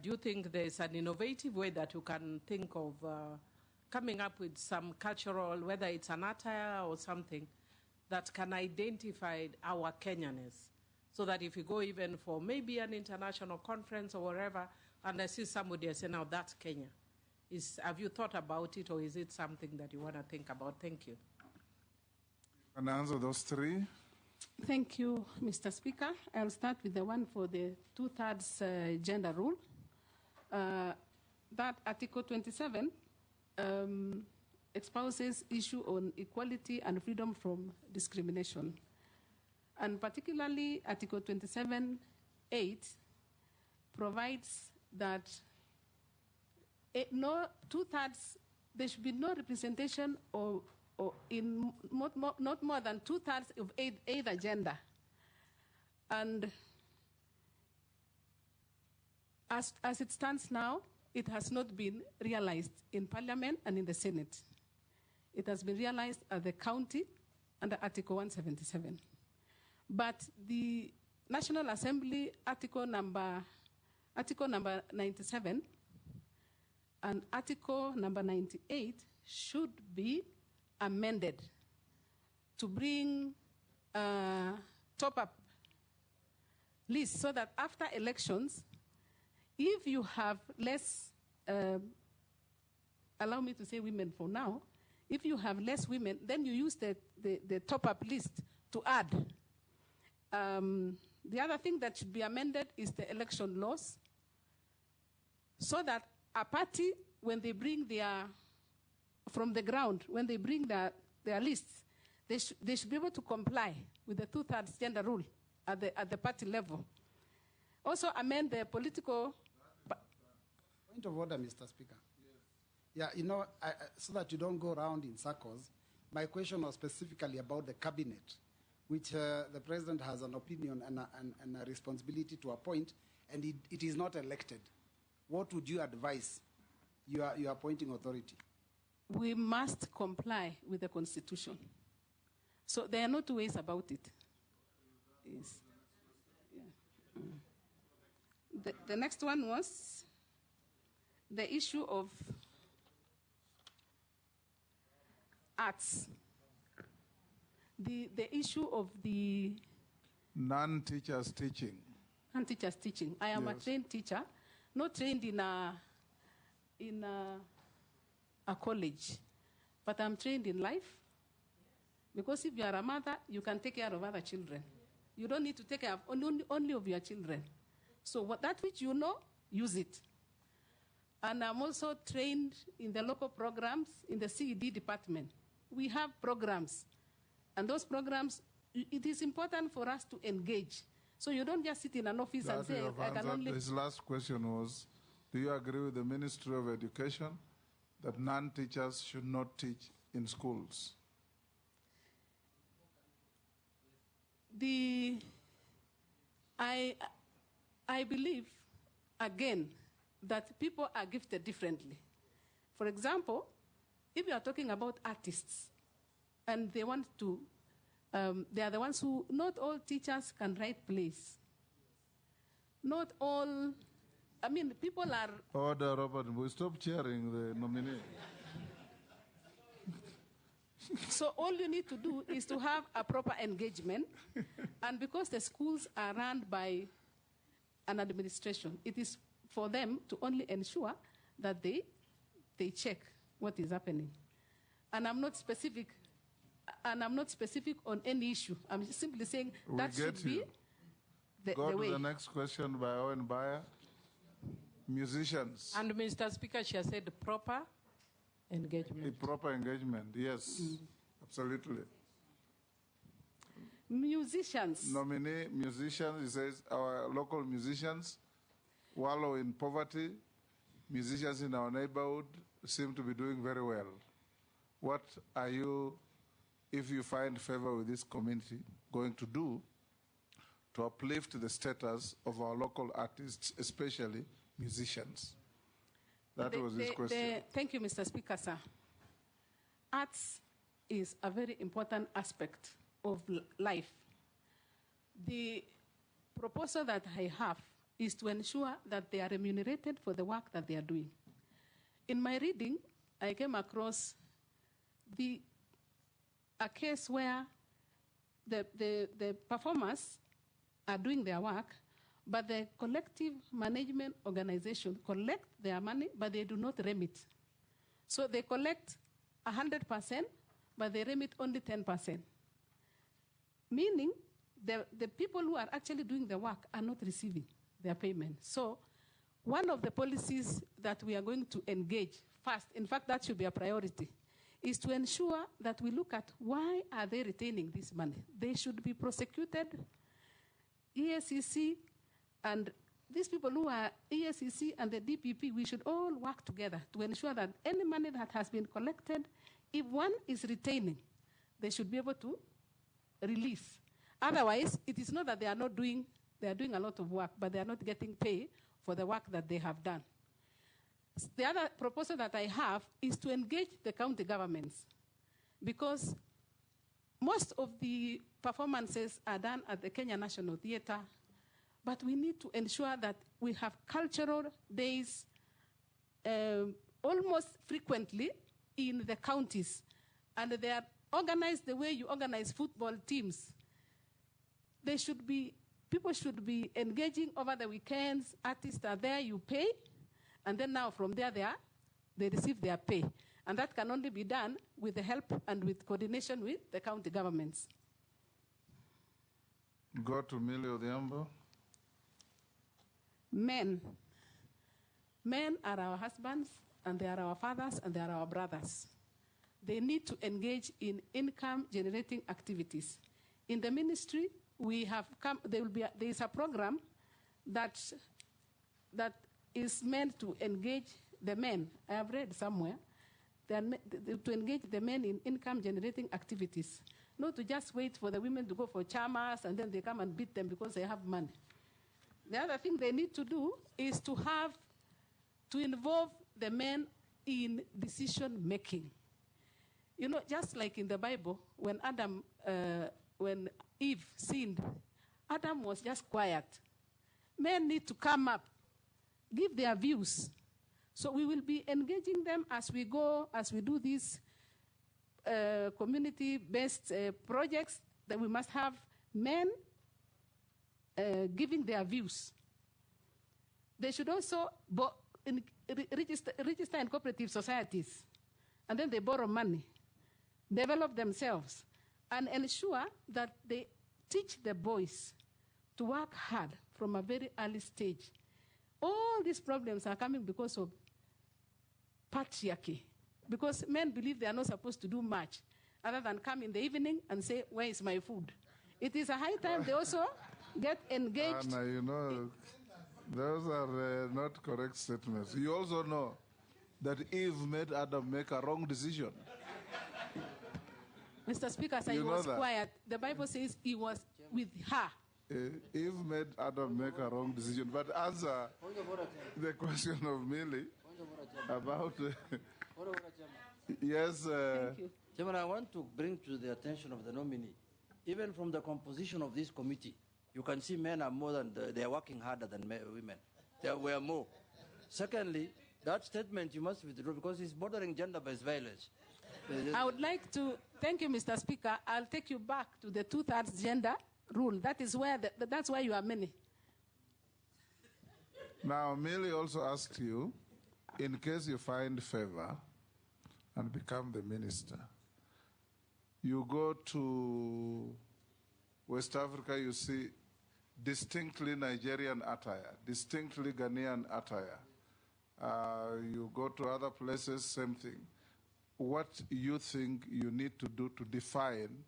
Do you think there's an innovative way that you can think of coming up with some cultural, whether it's an attire or something, that can identify our Kenyanness? So that if you go even for maybe an international conference or wherever, and I see somebody I say, now that's Kenya. Have you thought about it, or is it something that you want to think about? Thank you. Can I answer those three? Thank you, Mr. Speaker. I'll start with the one for the 2/3 gender rule. That Article 27 espouses issue on equality and freedom from discrimination. And particularly Article 27(8) provides that no 2/3, there should be no representation or in not more than 2/3 of either gender. And as it stands now, it has not been realized in Parliament and in the Senate. It has been realized at the county under Article 177. But the National Assembly Article number 97 and Article number 98 should be amended to bring top-up lists so that after elections, if you have less, allow me to say women for now, if you have less women, then you use the top-up list to add. The other thing that should be amended is the election laws, so that a party, when they bring from the ground, when they bring their lists, they should be able to comply with the 2/3 gender rule at the party level. Also amend the political... Point of order, Mr. Speaker. Yeah, you know, so that you don't go around in circles, my question was specifically about the cabinet, which the president has an opinion and a responsibility to appoint, and it is not elected. What would you advise your appointing authority? we must comply with the Constitution. So there are no two ways about it. Yes. Yeah. The next one was the issue of arts. The issue of the non-teachers teaching. Non-teachers teaching. I am a trained teacher, not trained in a college, but I'm trained in life. Because if you are a mother, you can take care of other children. You don't need to take care of only of your children. So that which you know, use it. And I'm also trained in the local programs in the CED department. We have programs. And those programs, it is important for us to engage. So you don't just sit in an office and say, I can only... His last question was, do you agree with the Ministry of Education that non-teachers should not teach in schools? I believe, again, that people are gifted differently. For example, if you are talking about artists, and they want to, they are the ones who, not all teachers can write plays. Not all, I mean, people are... Order, Robert, we stop cheering the nominee. So all you need to do is to have a proper engagement. And because the schools are run by an administration, it is for them to only ensure that they check what is happening. And I'm not specific on any issue. I'm simply saying that should be the way. Go to the next question by Owen Bayer. Musicians. And Mr. Speaker, she has said proper engagement. A proper engagement, yes, absolutely. Musicians. Nominee musicians, he says our local musicians wallow in poverty. Musicians in our neighborhood seem to be doing very well. What are you, if you find favor with this community, going to do to uplift the status of our local artists, especially musicians? That was his question. Thank you, Mr. Speaker, sir. Arts is a very important aspect of life. The proposal that I have is to ensure that they are remunerated for the work that they are doing. In my reading, I came across a case where the performers are doing their work, but the collective management organization collect their money, but they do not remit. So they collect 100%, but they remit only 10%. Meaning the people who are actually doing the work are not receiving their payment. So one of the policies that we are going to engage first, in fact, that should be a priority, is to ensure that we look at why are they retaining this money. They should be prosecuted. EACC and these people who are EACC and the DPP, we should all work together to ensure that any money that has been collected, if one is retaining, they should be able to release. Otherwise, it is not that they are not doing, they are doing a lot of work, but they are not getting paid for the work that they have done. The other proposal that I have is to engage the county governments, because most of the performances are done at the Kenya National Theatre, but we need to ensure that we have cultural days almost frequently in the counties, and they are organized the way you organize football teams. They should be, people should be engaging over the weekends. Artists are there, you pay, and then now from there they receive their pay. And that can only be done with the help and with coordination with the county governments. Go to Millie Odhiambo. Men are our husbands, and they are our fathers, and they are our brothers. They need to engage in income-generating activities. In the ministry, we have come. There is a program that is meant to engage the men. I have read somewhere to engage the men in income-generating activities, not to just wait for the women to go for chamas and then they come and beat them because they have money. The other thing they need to do is to involve the men in decision-making. You know, just like in the Bible, when when Eve sinned, Adam was just quiet. Men need to come up, give their views. So we will be engaging them as we go, as we do these community-based projects, that we must have men giving their views. They should also register in cooperative societies, and then they borrow money, develop themselves, and ensure that they teach the boys to work hard from a very early stage. All these problems are coming because of patriarchy, because men believe they are not supposed to do much other than come in the evening and say, where is my food? It is a high time they also get engaged. Anna, you know, those are not correct statements. You also know that Eve made Adam make a wrong decision. Mr. Speaker, he was quiet. The Bible says he was with her. Eve made Adam make a wrong decision. But answer the question of Millie about... yes. Thank you. Chairman, I want to bring to the attention of the nominee, even from the composition of this committee, you can see men are more than, they are working harder than women. There were more. Secondly, that statement you must withdraw because it's bordering gender-based violence. I would like to, thank you, Mr. Speaker. I'll take you back to the 2/3 gender rule. That is where, that's why you are many. Now, Millie also asked you, in case you find favor and become the minister, you go to West Africa, you see distinctly Nigerian attire, distinctly Ghanaian attire. You go to other places, same thing. What you think you need to do to define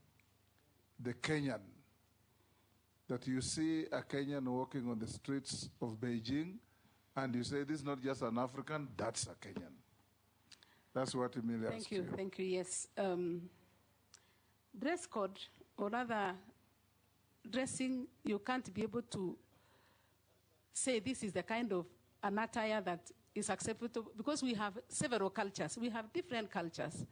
the Kenyan, that you see a Kenyan walking on the streets of Beijing and you say, this is not just an African, that's a Kenyan. That's what Emilia asked you. Thank you, yes. Dress code, or rather dressing, you can't be able to say this is the kind of an attire that is acceptable, because we have several cultures. We have different cultures.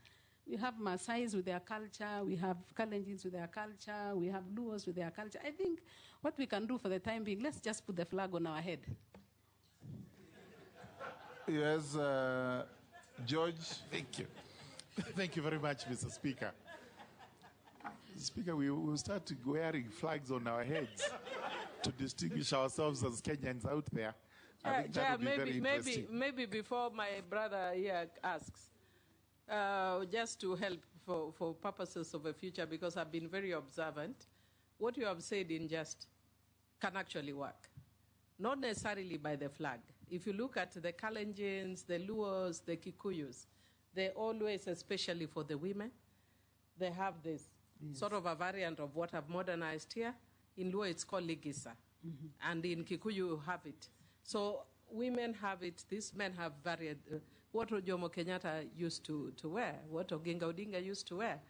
We have Maasais with their culture, we have Kalenjins with their culture, we have Luos with their culture. I think what we can do for the time being, let's just put the flag on our head. Yes, George. Thank you. Thank you very much, Mr. Speaker. Speaker, we will start wearing flags on our heads to distinguish ourselves as Kenyans out there. I think that would be very interesting. Maybe before my brother here asks, just to help for purposes of the future, because I've been very observant, what you have said in just can actually work. Not necessarily by the flag. If you look at the Kalenjins, the Luos, the Kikuyus, they always, especially for the women, they have this sort of a variant of what I've modernized here. In Luo, it's called Ligisa. And in Kikuyu, you have it. So women have it, these men have varied. What Jomo Kenyatta used to wear, what Oginga Odinga used to wear.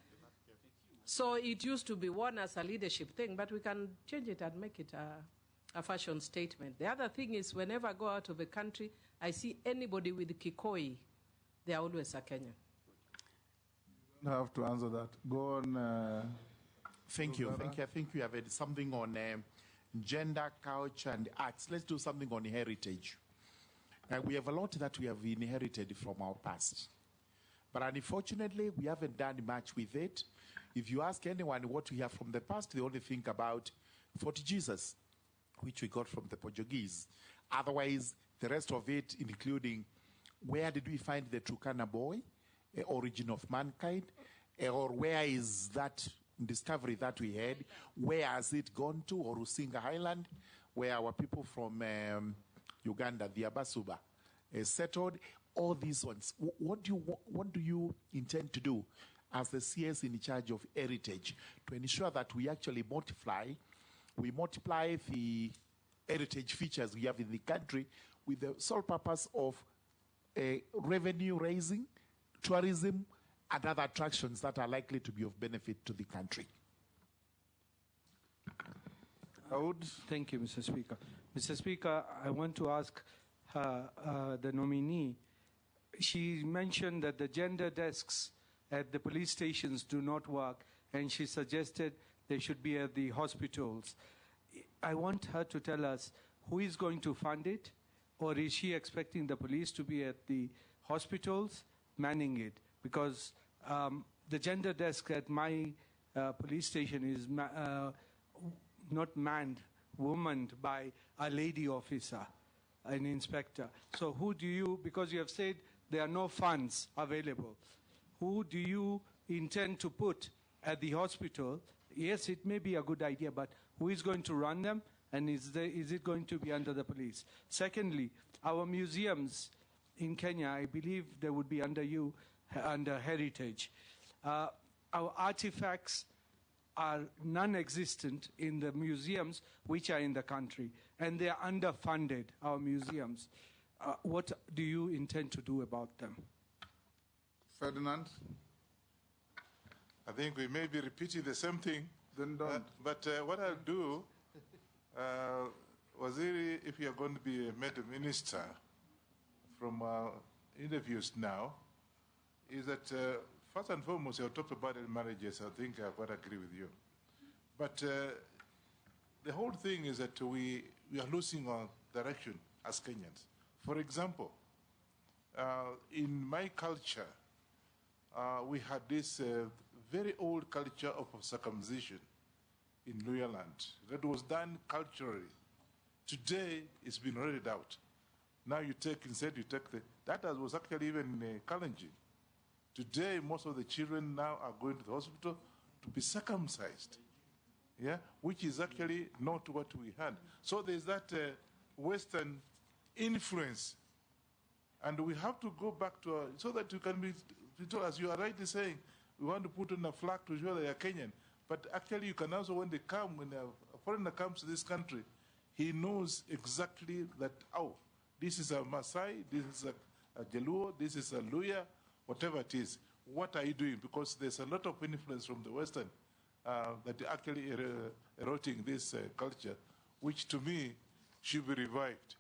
So it used to be worn as a leadership thing, but we can change it and make it a fashion statement. The other thing is, whenever I go out of the country, I see anybody with Kikoi, they are always a Kenyan. You don't have to answer that. Go on. Thank you. I think we have something on gender, culture, and arts. Let's do something on heritage. We have a lot that we have inherited from our past. But unfortunately, we haven't done much with it. If you ask anyone what we have from the past, they only think about Fort Jesus, which we got from the Portuguese. Otherwise, the rest of it, including where did we find the Turkana boy, origin of mankind, or where is that discovery that we had, where has it gone to, or Rusinga Highland, where our people from Uganda, the Abasuba, settled, all these ones. What do you intend to do as the CS in charge of heritage to ensure that we actually multiply the heritage features we have in the country with the sole purpose of revenue raising, tourism, and other attractions that are likely to be of benefit to the country? Thank you, Mr. Speaker. Mr. Speaker, I want to ask the nominee. She mentioned that the gender desks at the police stations do not work, and she suggested they should be at the hospitals. I want her to tell us who is going to fund it, or is she expecting the police to be at the hospitals manning it? Because the gender desk at my police station is not manned, womaned by a lady officer, an inspector. So who do you, because you have said there are no funds available, who do you intend to put at the hospital? Yes, it may be a good idea, but who is going to run them, and is it going to be under the police? Secondly, our museums in Kenya, I believe they would be under you, under heritage. Our artifacts are non-existent in the museums which are in the country, and they are underfunded, our museums. What do you intend to do about them? Ferdinand? I think we may be repeating the same thing. Then don't. But what I'll do, Waziri, if you're going to be made a minister from our interviews now, is that first and foremost, you talked about marriages. I think I quite agree with you. But the whole thing is that we are losing our direction as Kenyans. For example, in my culture, we had this very old culture of circumcision in Luya land that was done culturally. Today, it's been raided out. Now you take that was actually even challenging. Today, most of the children now are going to the hospital to be circumcised, yeah, which is actually not what we had. So there's that Western influence, and we have to go back to so that you can be told, as you are rightly saying, we want to put on a flag to show they are Kenyan. But actually, you can also, when they come, when a foreigner comes to this country, he knows exactly that, oh, this is a Maasai, this is a Jaluo, this is a Luya, whatever it is. What are you doing? Because there's a lot of influence from the Western that actually eroding this culture, which to me should be revived.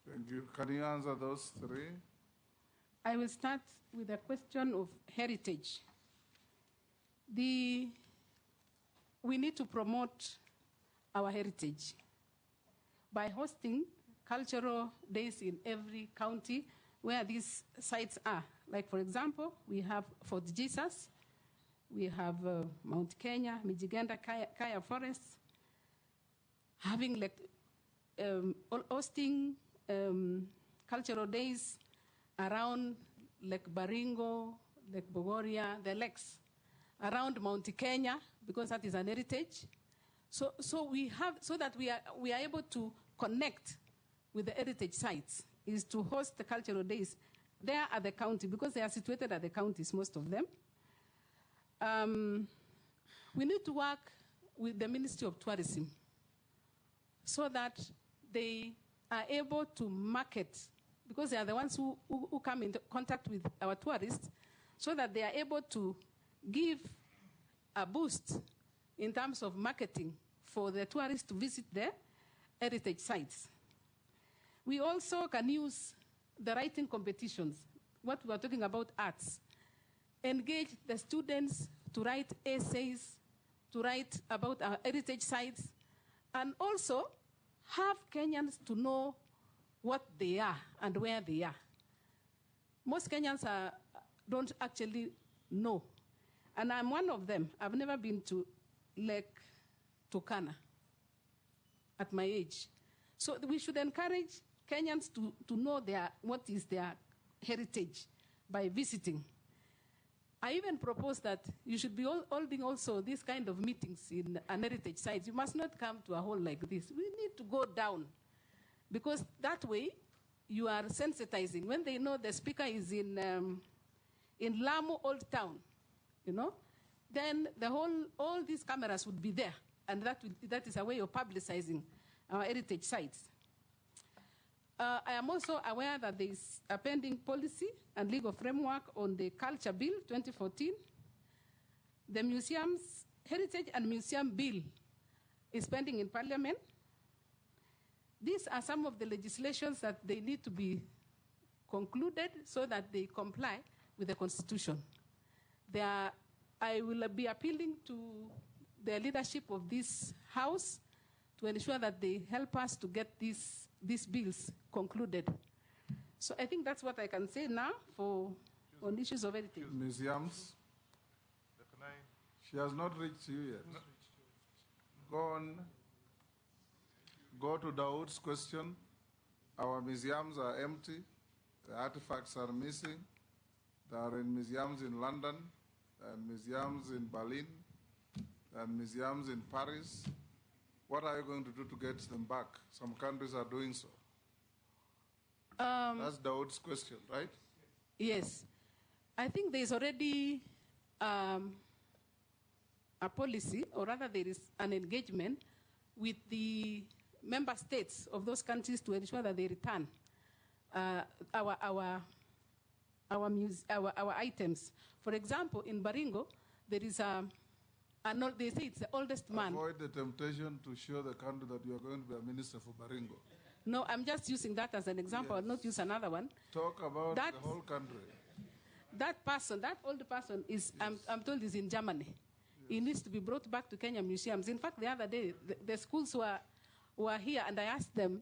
Thank you. Can you answer those three? I will start with the question of heritage. We need to promote our heritage by hosting cultural days in every county where these sites are. Like, for example, we have Fort Jesus, we have Mount Kenya, Mijigenda, Kaya Forests, having like hosting cultural days around Lake Baringo, Lake Bogoria, the lakes around Mount Kenya, because that is an heritage. So that we are able to connect with the heritage sites, is to host the cultural days there at the county, because they are situated at the counties, most of them. We need to work with the Ministry of Tourism so that they are able to market, because they are the ones who come into contact with our tourists, so that they are able to give a boost in terms of marketing for the tourists to visit the heritage sites. We also can use the writing competitions, what we are talking about arts, engage the students to write essays, to write about our heritage sites, and also have Kenyans to know what they are and where they are. Most Kenyans don't actually know. And I'm one of them. I've never been to Lake Turkana at my age. So we should encourage Kenyans to know what is their heritage by visiting. I even propose that you should be holding also these kind of meetings in an heritage site. You must not come to a hall like this. We need to go down, because that way you are sensitizing. When they know the speaker is in Lamu Old Town, then all these cameras would be there, and that is a way of publicizing our heritage sites. I am also aware that there is a pending policy and legal framework on the Culture Bill 2014. The Museums, Heritage and Museum Bill is pending in Parliament. These are some of the legislations that they need to be concluded so that they comply with the Constitution. I will be appealing to the leadership of this House to ensure that they help us to get these bills concluded. So I think that's what I can say now on issues of editing. Ms. Yams? She has not reached you yet. No. Go on. Go to Dawood's question. Our museums are empty. The artifacts are missing. There are museums in London, and museums in Berlin, and museums in Paris. What are you going to do to get them back? Some countries are doing so. That's Dawood's question, right? Yes. I think there's already a policy, or rather there is an engagement with the member states of those countries to ensure that they return our items. For example, in Baringo, there is they say it's the oldest man. Avoid the temptation to show the country that you are going to be a minister for Baringo. No, I'm just using that as an example. Yes. I'll not use another one. Talk about the whole country. That person, that old person, is yes. I'm told is in Germany. Yes. He needs to be brought back to Kenya museums. In fact, the other day, the schools were here, and I asked them,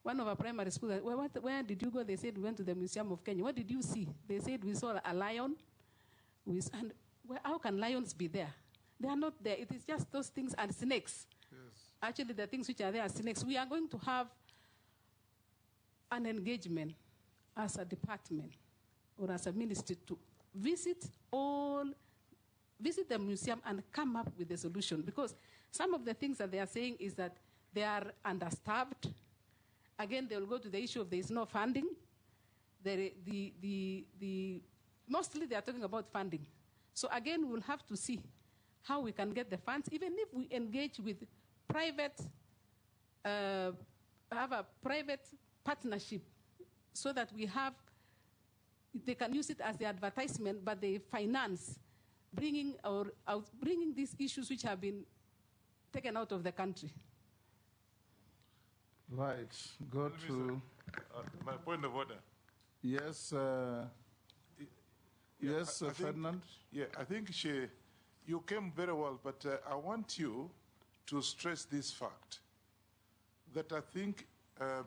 one of our primary schools, where did you go? They said, we went to the Museum of Kenya. What did you see? They said, we saw a lion. And how can lions be there? They are not there. It is just those things and snakes. Yes. Actually, the things which are there are snakes. We are going to have an engagement as a department or as a ministry to visit the museum and come up with a solution. Because some of the things that they are saying is that they are understaffed. Again, they will go to the issue of there is no funding. Mostly they are talking about funding. So again, we'll have to see how we can get the funds, even if we engage with private, have a private partnership so that they can use it as the advertisement, but they finance bringing these issues which have been taken out of the country. Right. Go to my point of order. Yes. Yes, Ferdinand. Yeah, I think you came very well, but I want you to stress this fact that I think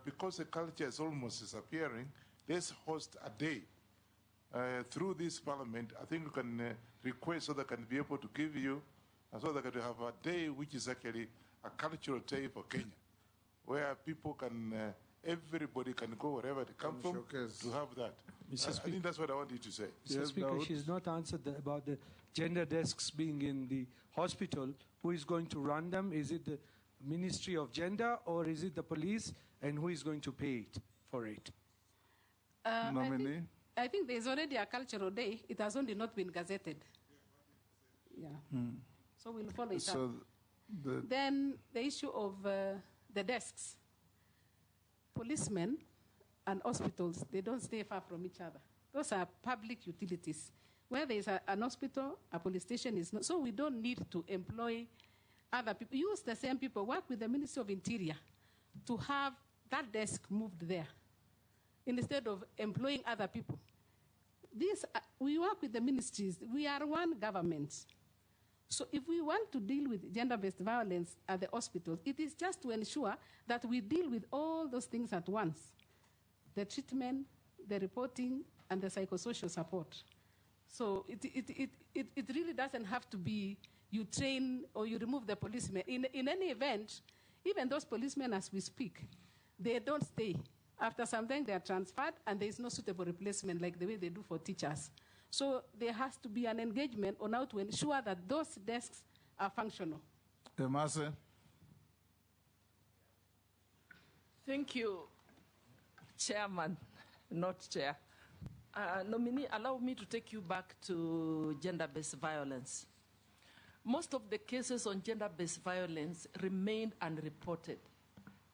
because the culture is almost disappearing, let's host a day through this parliament. I think you can request so they can be able to give you, so they can have a day which is actually a cultural day for Kenya, where people can, everybody can go wherever they come from to have that. I think that's what I wanted to say. Mr. Speaker, she's not answered about the gender desks being in the hospital. Who is going to run them? Is it the Ministry of Gender or is it the police? And who is going to pay for it? Nominee? I think there's already a cultural day. It has only not been gazetted. Yeah. So we'll follow it up. Then the issue of the desks. Policemen and hospitals, they don't stay far from each other. Those are public utilities. Where there is an hospital, a police station is not. So we don't need to employ other people. Use the same people. Work with the Ministry of Interior to have that desk moved there instead of employing other people. We work with the ministries. We are one government. So if we want to deal with gender-based violence at the hospitals, it is just to ensure that we deal with all those things at once. The treatment, the reporting, and the psychosocial support. So it really doesn't have to be you train or you remove the policemen. In any event, even those policemen as we speak, they don't stay. After some time, they are transferred, and there is no suitable replacement like the way they do for teachers. So there has to be an engagement on how to ensure that those desks are functional. Demase. Thank you, Chairman, not Chair. Nominee, allow me to take you back to gender-based violence. Most of the cases on gender-based violence remain unreported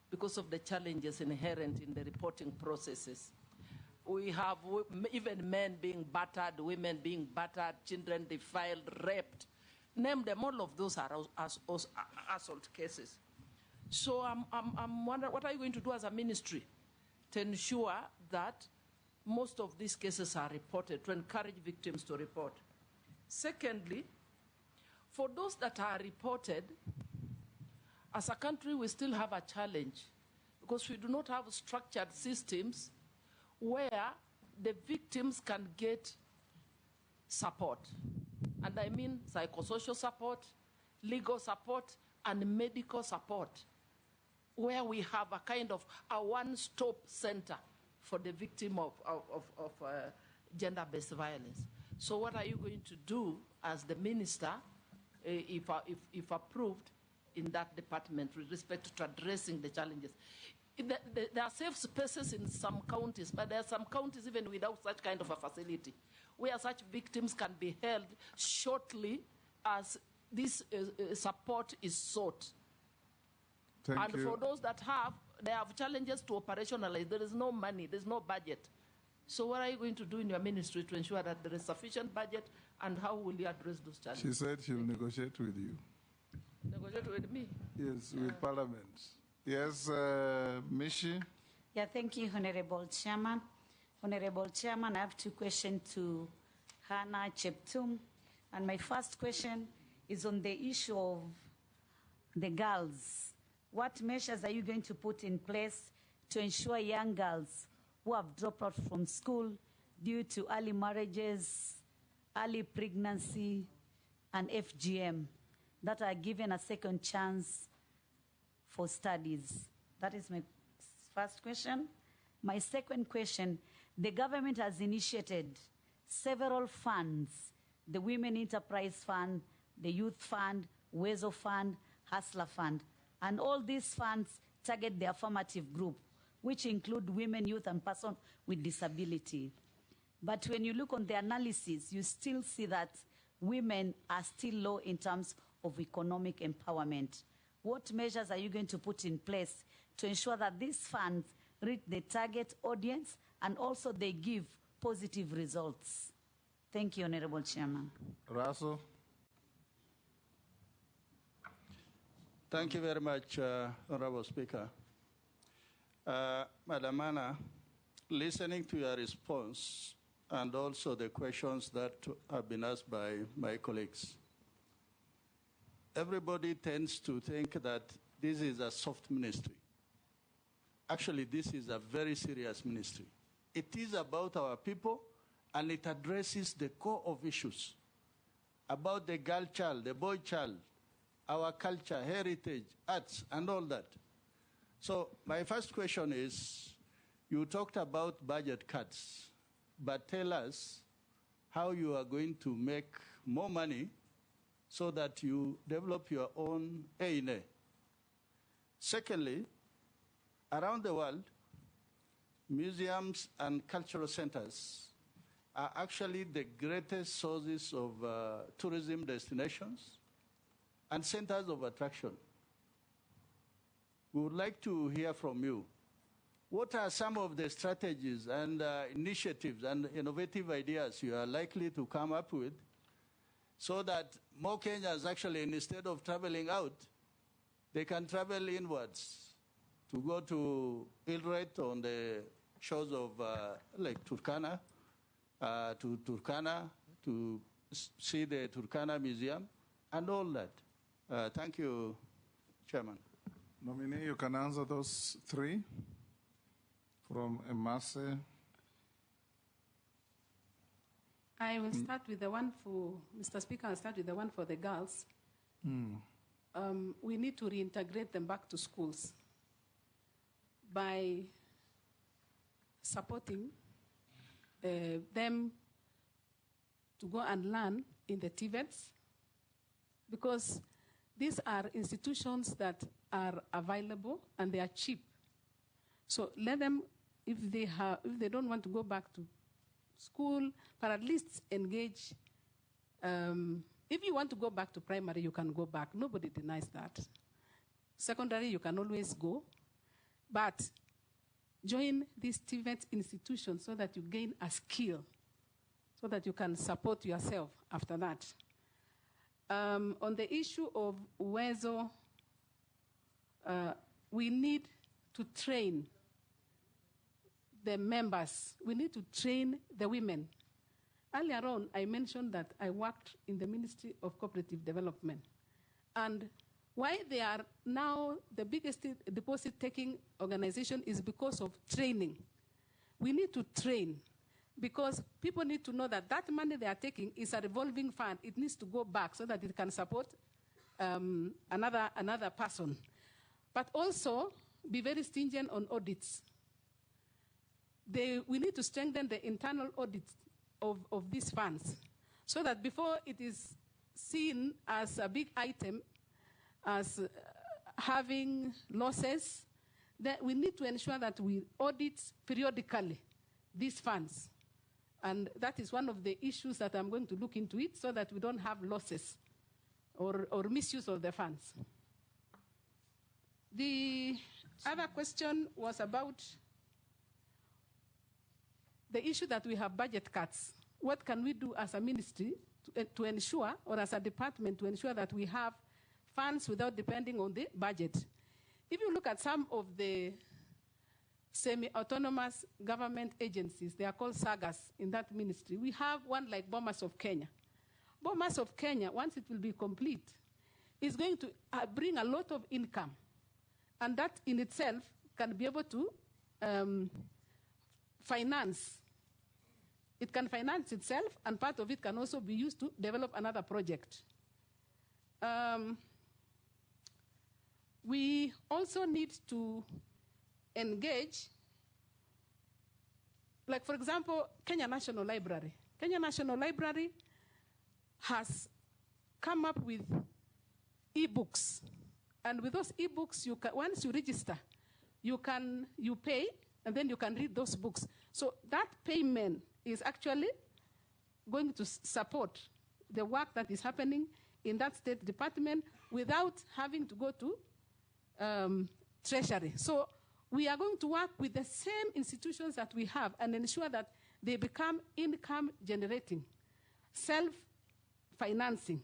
because of the challenges inherent in the reporting processes. We have even men being battered, women being battered, children defiled, raped. Name them, all of those are assault cases. So I'm wondering, what are you going to do as a ministry to ensure that most of these cases are reported, to encourage victims to report? Secondly, for those that are reported, as a country, we still have a challenge because we do not have structured systems where the victims can get support. And I mean psychosocial support, legal support, and medical support, where we have a kind of a one-stop center for the victim of gender-based violence. So what are you going to do as the minister, if approved, in that department with respect to addressing the challenges? There are safe spaces in some counties, but there are some counties even without such kind of a facility, where such victims can be held shortly as this support is sought. Thank you. For those that they have challenges to operationalize. There is no money, there's no budget. So what are you going to do in your ministry to ensure that there is sufficient budget, and how will you address those challenges? She said she'll negotiate with you. Negotiate with me? Yes, with Parliament. Yes, Mishi? Yeah, thank you, Honorable Chairman. Honorable Chairman, I have two questions to Hannah Cheptumo. And my first question is on the issue of the girls. What measures are you going to put in place to ensure young girls who have dropped out from school due to early marriages, early pregnancy, and FGM, that are given a second chance for studies? That is my first question. My second question, the government has initiated several funds, the Women Enterprise Fund, the Youth Fund, Wezo Fund, Hustler Fund, and all these funds target the affirmative group, which include women, youth, and persons with disability. But when you look on the analysis, you still see that women are still low in terms of economic empowerment. What measures are you going to put in place to ensure that these funds reach the target audience and also they give positive results? Thank you, Honorable Chairman. Russell? Thank you very much, Honorable Speaker. Madam Anna, listening to your response and also the questions that have been asked by my colleagues, everybody tends to think that this is a soft ministry. Actually, this is a very serious ministry. It is about our people, and it addresses the core of issues about the girl child, the boy child, our culture, heritage, arts, and all that. So my first question is, you talked about budget cuts, but tell us how you are going to make more money so that you develop your own A&A. Secondly, around the world, museums and cultural centers are actually the greatest sources of tourism destinations and centers of attraction. We would like to hear from you. What are some of the strategies and initiatives and innovative ideas you are likely to come up with so that more Kenyans actually, instead of traveling out, they can travel inwards to go to Ilret on the shores of Lake Turkana, to see the Turkana Museum, and all that. Thank you, Chairman. Nominee, you can answer those three from Emase. I will start with the one for, Mr. Speaker, I'll start with the one for the girls. We need to reintegrate them back to schools by supporting them to go and learn in the TVETs, because these are institutions that are available and they are cheap. So let them, if they don't want to go back to school, but at least engage. If you want to go back to primary, you can go back. Nobody denies that. Secondary, you can always go. But join these TVET institutions so that you gain a skill, so that you can support yourself after that. On the issue of Wezo, we need to train the members. We need to train the women. Earlier on, I mentioned that I worked in the Ministry of Cooperative Development. And why they are now the biggest deposit-taking organization is because of training. We need to train because people need to know that that money they are taking is a revolving fund. It needs to go back so that it can support another person. But also be very stringent on audits. We need to strengthen the internal audits of these funds so that before it is seen as a big item, as having losses, that we need to ensure that we audit periodically these funds. And that is one of the issues that I'm going to look into it so that we don't have losses or misuse of the funds. The other question was about the issue that we have budget cuts. What can we do as a ministry to ensure, or as a department, to ensure that we have funds without depending on the budget? If you look at some of the semi-autonomous government agencies, they are called sagas in that ministry. We have one like Bomas of Kenya. Bomas of Kenya, once it will be complete, is going to bring a lot of income. And that in itself can be able to finance. It can finance itself, and part of it can also be used to develop another project. We also need to engage, like for example, Kenya National Library. Kenya National Library has come up with e-books. And with those e-books, once you register, you pay, and then you can read those books. So that payment is actually going to support the work that is happening in that State Department without having to go to Treasury. So we are going to work with the same institutions that we have and ensure that they become income generating, self-financing.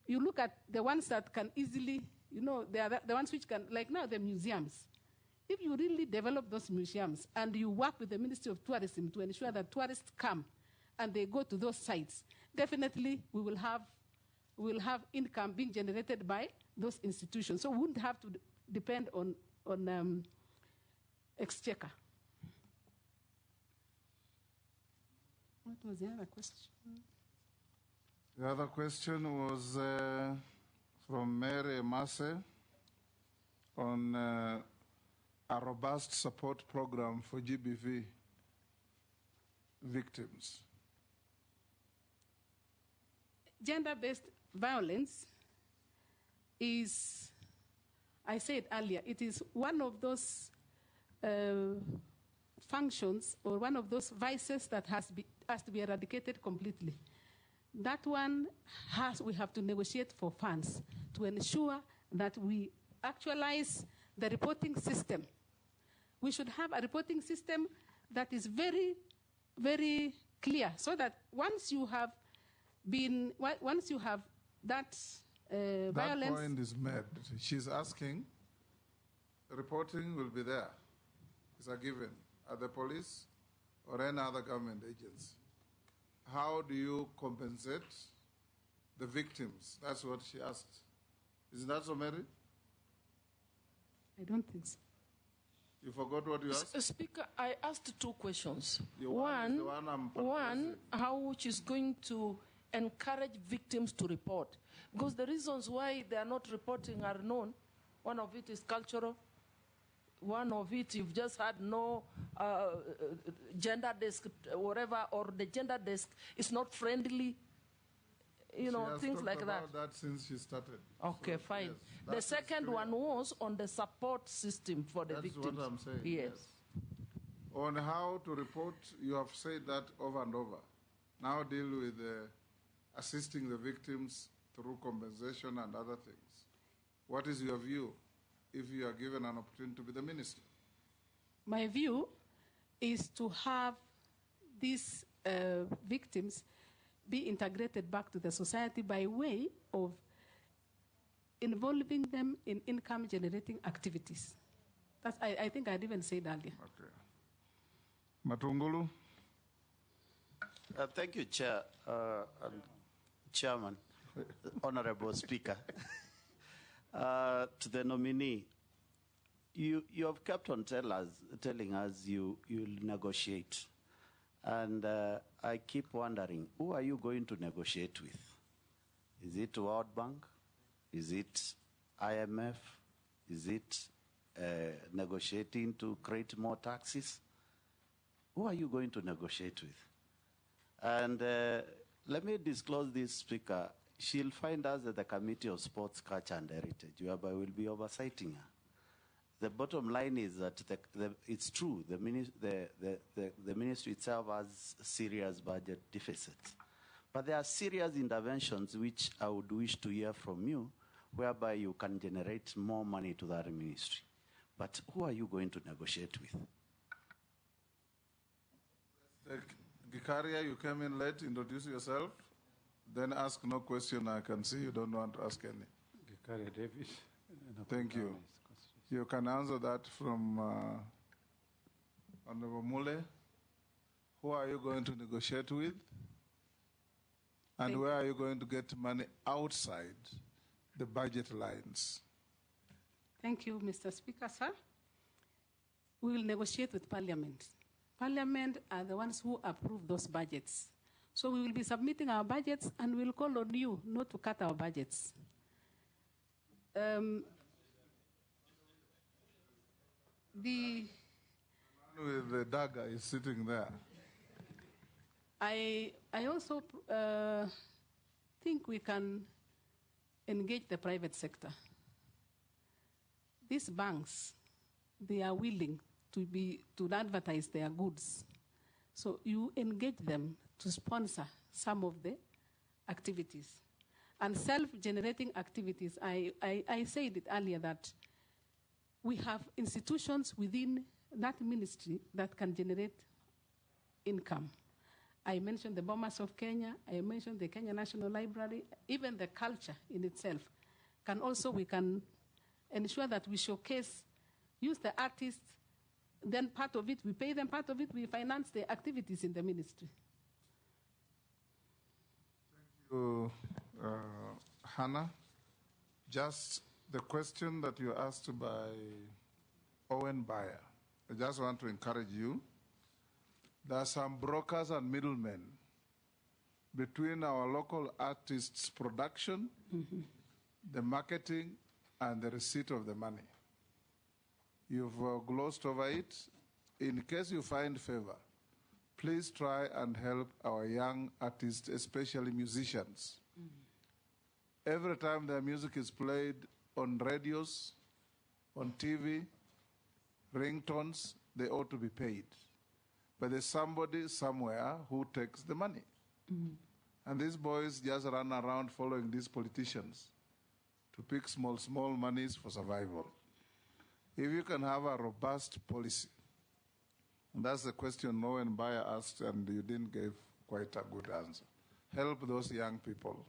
You look at the ones that can easily, they are the ones which can, like now the museums. If you really develop those museums and you work with the Ministry of Tourism to ensure that tourists come and they go to those sites, definitely we will have income being generated by those institutions. So we wouldn't have to depend on exchequer. What was the other question? The other question was from Mary Masse on a robust support program for GBV victims. Gender-based violence is, I said earlier, it is one of those functions or one of those vices that has to be eradicated completely. That one we have to negotiate for funds to ensure that we actualize the reporting system. We should have a reporting system that is very, very clear so that once you have that violence. That point is made. She's asking, reporting will be there. It's a given at the police or any other government agency. How do you compensate the victims? That's what she asked. Isn't that so, Mary? I don't think so. You forgot what you asked? Speaker, I asked two questions. One, how she's going to encourage victims to report. Because the reasons why they are not reporting are known. One of it is cultural. One of it, you've just had no gender desk, whatever, or the gender desk is not friendly. Things like that. She has talked about that since she started. Okay, so, fine. Yes, the second one was on the support system for the victims. That's what I'm saying. Yes. On how to report, you have said that over and over. Now deal with assisting the victims through compensation and other things. What is your view if you are given an opportunity to be the minister? My view is to have these victims be integrated back to the society by way of involving them in income-generating activities. That's, I think I'd even said earlier. Okay. Matungulu? Thank you, Chair, and Chairman, Honorable Speaker. To the nominee, you have kept on telling us you'll negotiate. And I keep wondering, who are you going to negotiate with? Is it World Bank? Is it IMF? Is it negotiating to create more taxes? Who are you going to negotiate with? And let me disclose this, Speaker. She'll find us at the Committee of Sports, Culture and Heritage, whereby we'll be oversighting her. The bottom line is that it's true, the ministry itself has serious budget deficits. But there are serious interventions which I would wish to hear from you, whereby you can generate more money to that ministry. But who are you going to negotiate with? Gikaria, you came in late, introduce yourself, then ask no question. I can see you don't want to ask any. Gikaria Davis. Thank you. You can answer that from Honorable Mule. Who are you going to negotiate with? And where are you going to get money outside the budget lines? Thank you, Mr. Speaker, sir. We will negotiate with Parliament. Parliament are the ones who approve those budgets. So we will be submitting our budgets and we'll call on you not to cut our budgets. With the dagger is sitting there. I also think we can engage the private sector. These banks, they are willing to advertise their goods. So you engage them to sponsor some of the activities. And self-generating activities, I said it earlier that we have institutions within that ministry that can generate income. I mentioned the Bomas of Kenya, I mentioned the Kenya National Library, even the culture in itself. We can ensure that we showcase, use the artists, then part of it we pay them, part of it we finance the activities in the ministry. Thank you, Hannah. Just the question that you asked by Owen Bayer, I just want to encourage you. There are some brokers and middlemen between our local artists' production, the marketing, and the receipt of the money. You've glossed over it. In case you find favor, please try and help our young artists, especially musicians. Every time their music is played on radios, on TV, ringtones, they ought to be paid. But there's somebody somewhere who takes the money. And these boys just run around following these politicians to pick small monies for survival. If you can have a robust policy, and that's the question Owen Bayer asked, and you didn't give quite a good answer. Help those young people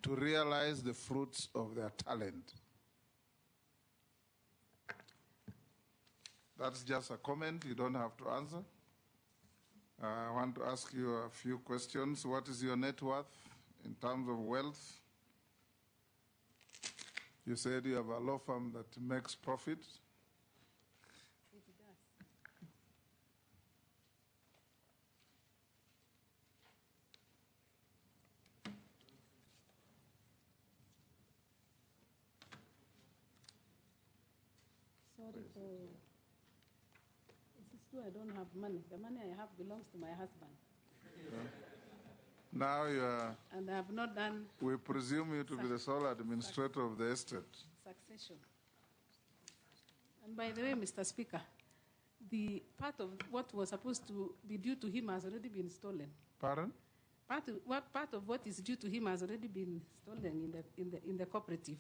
to realize the fruits of their talent. That's just a comment. You don't have to answer. I want to ask you a few questions. What is your net worth in terms of wealth? You said you have a law firm that makes profit. Sorry for... It's true I don't have money. The money I have belongs to my husband. Now you are... And I have not done... We presume you to be the sole administrator of the estate. Succession. And by the way, Mr. Speaker, the part of what was supposed to be due to him has already been stolen. Pardon? Part of what is due to him has already been stolen in the cooperative.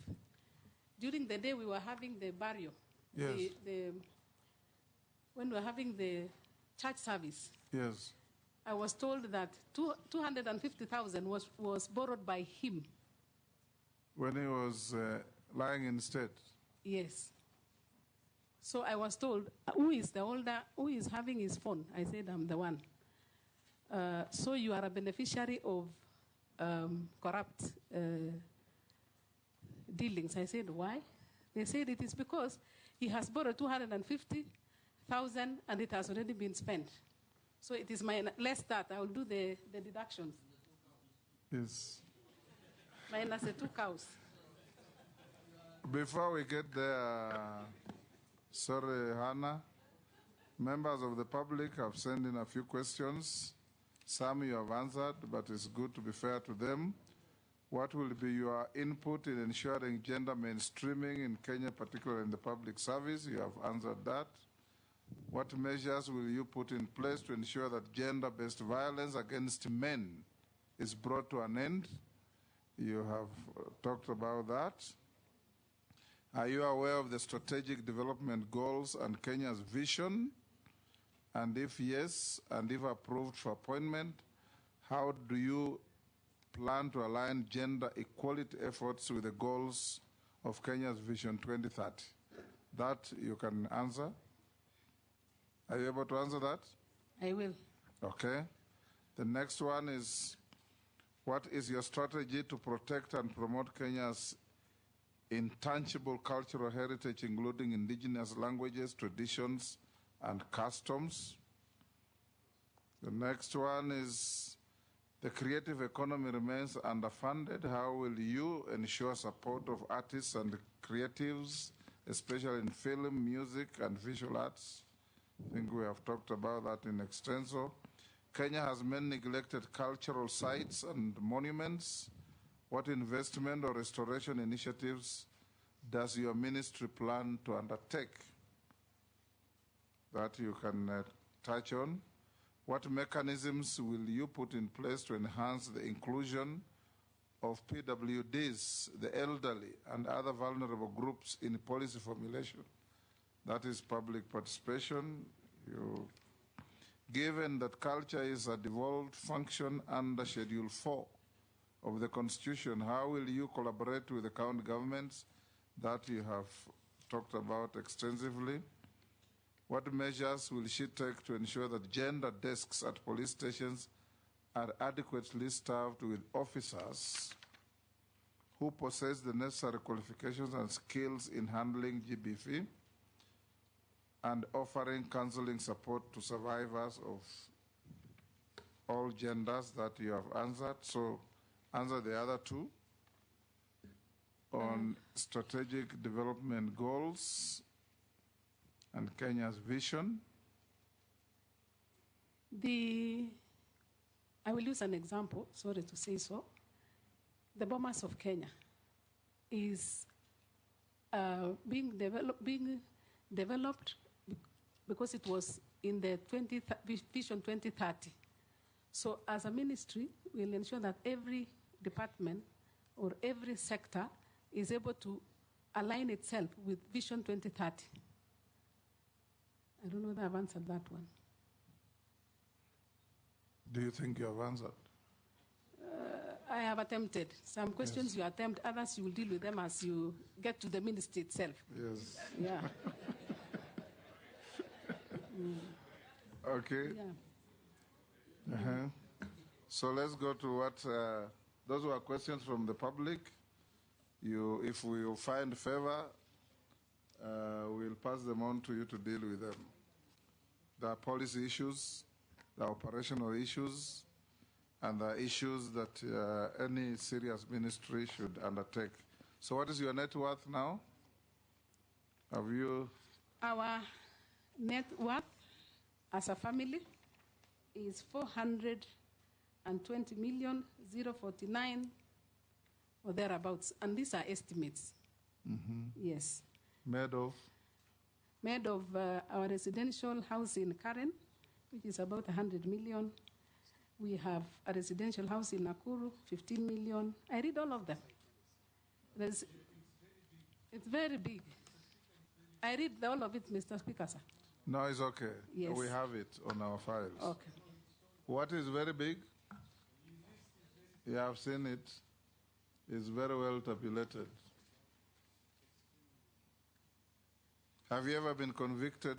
During the day we were having the burial. Yes. When we were having the church service. Yes. I was told that 250,000 was borrowed by him. When he was lying in state? Yes. So I was told, who is the older, who is having his phone? I said, I'm the one. so you are a beneficiary of corrupt dealings. I said, why? They said it is because he has borrowed 250,000 and it has already been spent. So it is less that. I will do the deductions. Yes. Minus the 2 cows. Before we get there, sorry, Hannah, members of the public have sent in a few questions. Some you have answered, but it's good to be fair to them. What will be your input in ensuring gender mainstreaming in Kenya, particularly in the public service? You have answered that. What measures will you put in place to ensure that gender-based violence against men is brought to an end? You have talked about that. Are you aware of the strategic development goals and Kenya's vision? And if yes, and if approved for appointment, how do you plan to align gender equality efforts with the goals of Kenya's Vision 2030? That you can answer. Are you able to answer that? I will. Okay. The next one is, what is your strategy to protect and promote Kenya's intangible cultural heritage, including indigenous languages, traditions, and customs? The next one is, the creative economy remains underfunded. How will you ensure support of artists and creatives, especially in film, music, and visual arts? I think we have talked about that in extenso. Kenya has many neglected cultural sites and monuments. What investment or restoration initiatives does your ministry plan to undertake? That you can touch on. What mechanisms will you put in place to enhance the inclusion of PWDs, the elderly, and other vulnerable groups in policy formulation? That is public participation. Given that culture is a devolved function under Schedule 4 of the Constitution, how will you collaborate with the county governments? That you have talked about extensively. What measures will she take to ensure that gender desks at police stations are adequately staffed with officers who possess the necessary qualifications and skills in handling GBV and offering counseling support to survivors of all genders? That you have answered. So answer the other two. On strategic development goals and Kenya's vision. I will use an example, sorry to say so. The Bomas of Kenya is being developed because it was in the Vision 2030. So as a ministry, we'll ensure that every department or every sector is able to align itself with Vision 2030. I don't know whether I've answered that one. Do you think you have answered? I have attempted. Some questions you attempt, others you will deal with them as you get to the ministry itself. Yes. Yeah. Okay. Yeah. So let's go to what, those were questions from the public. If we find favor, we'll pass them on to you to deal with them. There are policy issues, there are operational issues, and there are issues that any serious ministry should undertake. So what is your net worth now? Have you? Our net worth as a family is 420,049,000 or thereabouts, and these are estimates. Yes. Made of? Made of our residential house in Karen, which is about 100 million. We have a residential house in Nakuru, 15 million. I read all of them. It's very big. I read all of it, Mr. Speaker, sir. No, it's okay. Yes. We have it on our files. Okay. What is very big? You have seen it. It's very well tabulated. Have you ever been convicted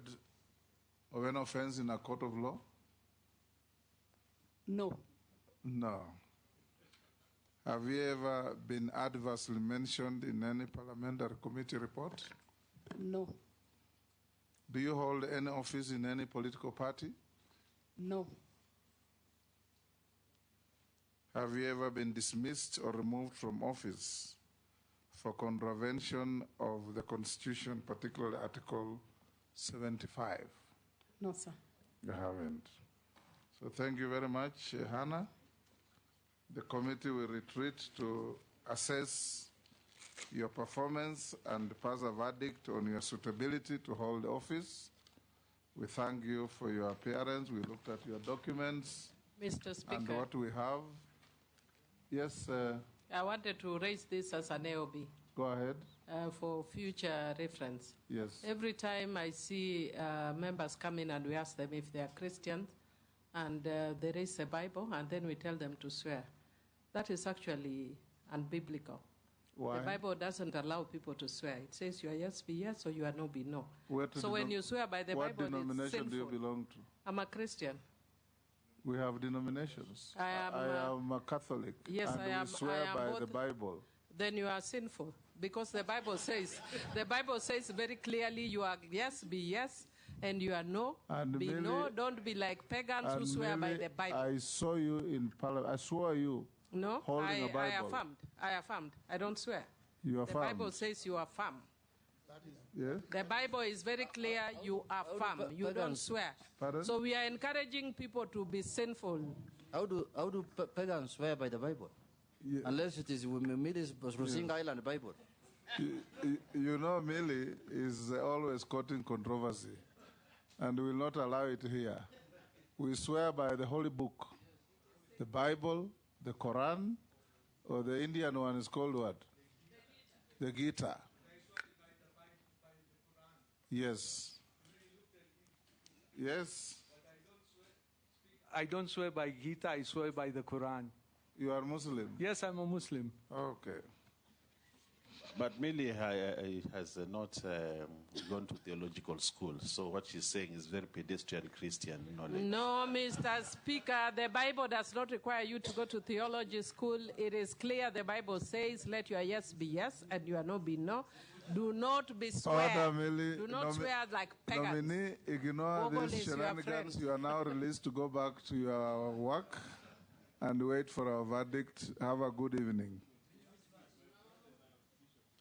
of an offense in a court of law? No. No. Have you ever been adversely mentioned in any parliamentary committee report? No. Do you hold any office in any political party? No. Have you ever been dismissed or removed from office for contravention of the Constitution, particularly Article 75? No, sir. You haven't. So thank you very much, Hannah. The committee will retreat to assess your performance and pass a verdict on your suitability to hold office. We thank you for your appearance. We looked at your documents. Mr. Speaker. And what we have. Yes. I wanted to raise this as an AOB. Go ahead. For future reference. Yes. Every time I see members come in and we ask them if they are Christians, and they raise a Bible, and then we tell them to swear. That is actually unbiblical. Why? The Bible doesn't allow people to swear. It says you are yes, be yes, or you are no, be no. So when you swear by the what Bible, it's denomination sinful. do you belong to? I'm a Christian. We have denominations. I am a Catholic. Yes, and I am. we swear I am by both. the Bible. Then you are sinful, because the Bible says very clearly you are yes, be yes, and you are no, And be no. Don't be like pagans who swear by the Bible. I saw you in Parliament. I saw you holding a Bible. I affirmed. I don't swear. You The affirmed. Bible says you affirm. Yes. The Bible is very clear, you affirm. You don't swear. Pardon? So we are encouraging people to be sinful. How do pagans swear by the Bible? Yeah. Unless it is Mili's Rosing Island Bible. You know, Mili is always quoting controversy, and we will not allow it here. We swear by the Holy Book, the Bible, the Quran, or the Indian one is called what? The Gita. Yes. Yes. I don't swear by Gita, I swear by the Quran. You are Muslim? Yes, I'm a Muslim. Okay. But Millie has not gone to theological school, so what she's saying is very pedestrian Christian knowledge. No, Mr. Speaker, the Bible does not require you to go to theology school. It is clear the Bible says, let your yes be yes and your no be no. Do not be swear. Do not swear like pagans. Nominee, ignore Google these is your shenanigans. friend. You are now released to go back to your work and wait for our verdict. Have a good evening.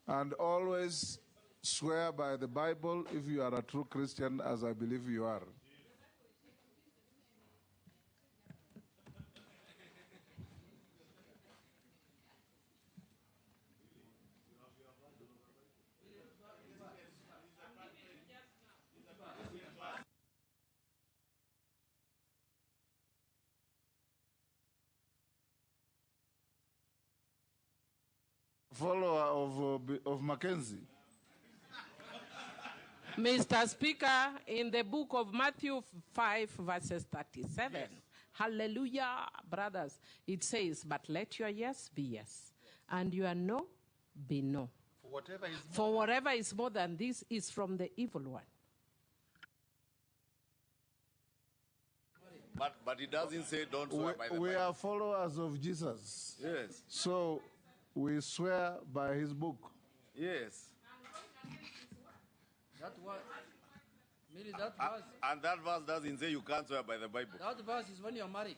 And always swear by the Bible if you are a true Christian, as I believe you are. Follower of Mackenzie. Mr. Speaker, in the book of Matthew 5, verses 37, hallelujah, brothers, it says, but let your yes be yes, and your no be no. For whatever is more than this is from the evil one. But it doesn't say don't swear by the We Bible. are followers of Jesus. Yes. So we swear by his book. Yes. That was, Mili, that verse. And that verse doesn't say you can't swear by the Bible. That verse is when you're married.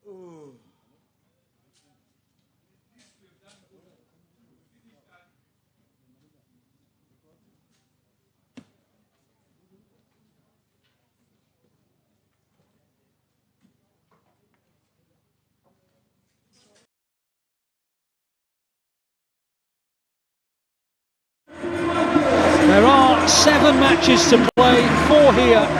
Oh. There are 7 matches to play, 4 here.